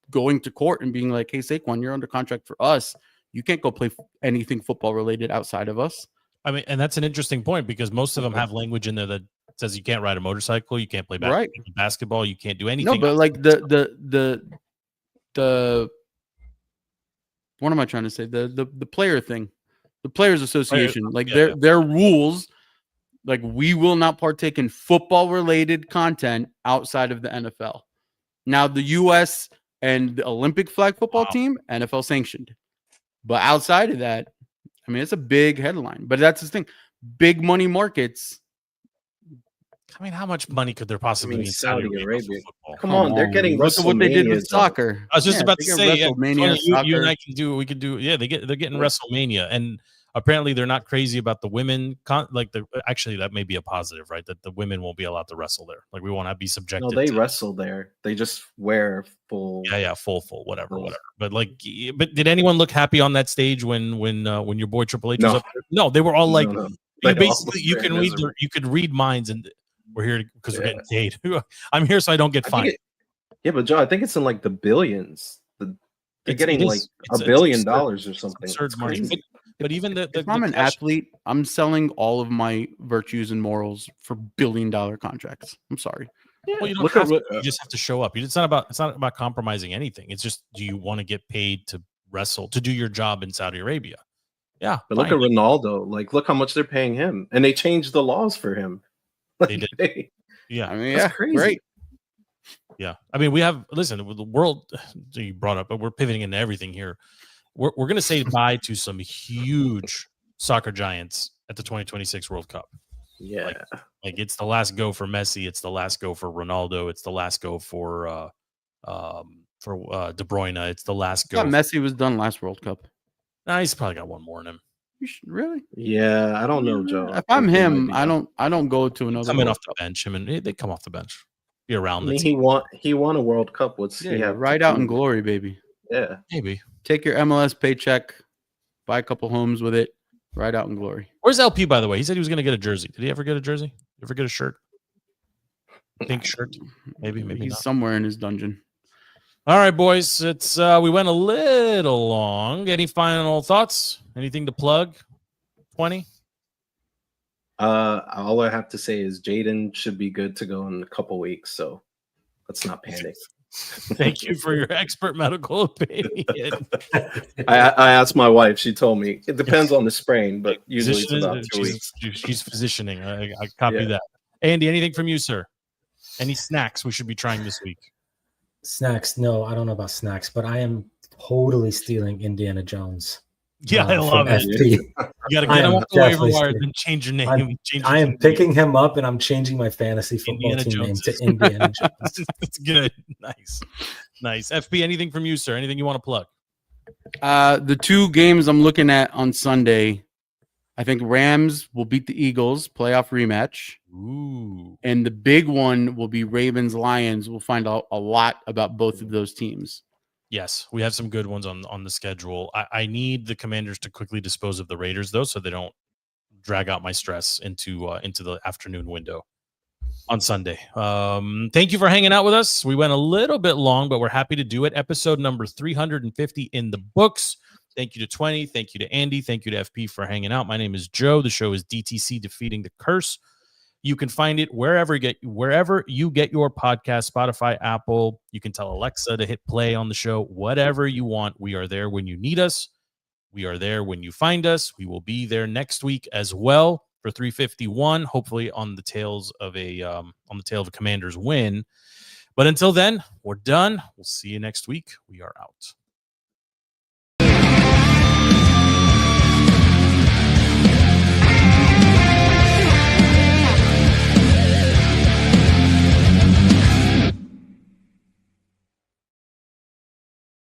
going to court and being like, "Hey, Saquon, you're under contract for us. You can't go play anything football related outside of us." I mean, and that's an interesting point, because most of them have language in there that says you can't ride a motorcycle, you can't play basketball, you can't do anything. No, but like the what am I trying to say? The player thing, the Players Association, their rules, like, we will not partake in football related content outside of the NFL. Now the U.S. and the Olympic flag football team, NFL sanctioned, but outside of that, I mean, it's a big headline. But that's the thing, big money markets. I mean, how much money could there possibly be in Saudi Arabia? Come on, they're getting Look at what they did with soccer. I was just about to say, WrestleMania, you and I can do. We can do. Yeah, they're getting WrestleMania, and apparently they're not crazy about the women. Actually, that may be a positive, right? That the women won't be allowed to wrestle there. Like, we won't be subjected. No, they wrestle there. They just wear full. Yeah, full, whatever. But but did anyone look happy on that stage when your boy Triple H was up there? No, they were all like, you could read minds, and we're here because we're getting paid. I'm here so I don't get fined. But Joe, I think it's in like the billions. They're getting like $1 billion or something. Absurd money. But even if I'm an athlete, I'm selling all of my virtues and morals for $1 billion contracts. I'm sorry. Yeah, well, you don't have to, you just have to show up. It's not about compromising anything. It's just, do you want to get paid to wrestle, to do your job in Saudi Arabia? Yeah. But look at Ronaldo. Like, look how much they're paying him, and they changed the laws for him. They did. Yeah, I mean, that's crazy. Great. Yeah, I mean, we have the world you brought up, but we're pivoting into everything here. We're going to say bye to some huge soccer giants at the 2026 World Cup. Yeah, like it's the last go for Messi. It's the last go for Ronaldo. It's the last go for De Bruyne. It's the last go. Messi was done last World Cup. Nah, he's probably got one more in him. Really? Yeah, I don't know, Joe. If I'm him, I don't go to another. Coming off the bench, they come off the bench. Be around. I mean, he won a World Cup. Ride out in glory, baby. Yeah, maybe take your MLS paycheck, buy a couple homes with it, ride out in glory. Where's LP, by the way? He said he was going to get a jersey. Did he ever get a jersey? Ever get a shirt? pink shirt. Maybe He's not. somewhere in his dungeon. All right, boys. It's we went a little long. Any final thoughts? Anything to plug? 20? All I have to say is Jaden should be good to go in a couple weeks, so let's not panic. Thank you for your expert medical opinion. I asked my wife. She told me it depends on the sprain, but usually it's about 2 weeks. She's physicianing. I copy that. Andy, anything from you, sir? Any snacks we should be trying this week? Snacks? No, I don't know about snacks, but I am totally stealing Indiana Jones. Yeah, I love it. FP. You got to get him off the waiver wire, then change your name. I am picking him up, and I'm changing my fantasy football team name to Indiana Jones. That's good. Nice. FP, anything from you, sir? Anything you want to plug? The 2 games I'm looking at on Sunday, I think Rams will beat the Eagles, playoff rematch. Ooh. And the big one will be Ravens-Lions. We'll find out a lot about both of those teams. Yes, we have some good ones on the schedule. I need the Commanders to quickly dispose of the Raiders, though, so they don't drag out my stress into the afternoon window on Sunday. Thank you for hanging out with us. We went a little bit long, but we're happy to do it. Episode number 350 in the books. Thank you to 20. Thank you to Andy. Thank you to FP for hanging out. My name is Joe. The show is DTC Defeating the Curse. You can find it wherever you get your podcast, Spotify, Apple. You can tell Alexa to hit play on the show, whatever you want. We are there when you need us. We are there when you find us. We will be there next week as well for 351, hopefully on the tail of a Commanders win. But until then, we're done. We'll see you next week. We are out.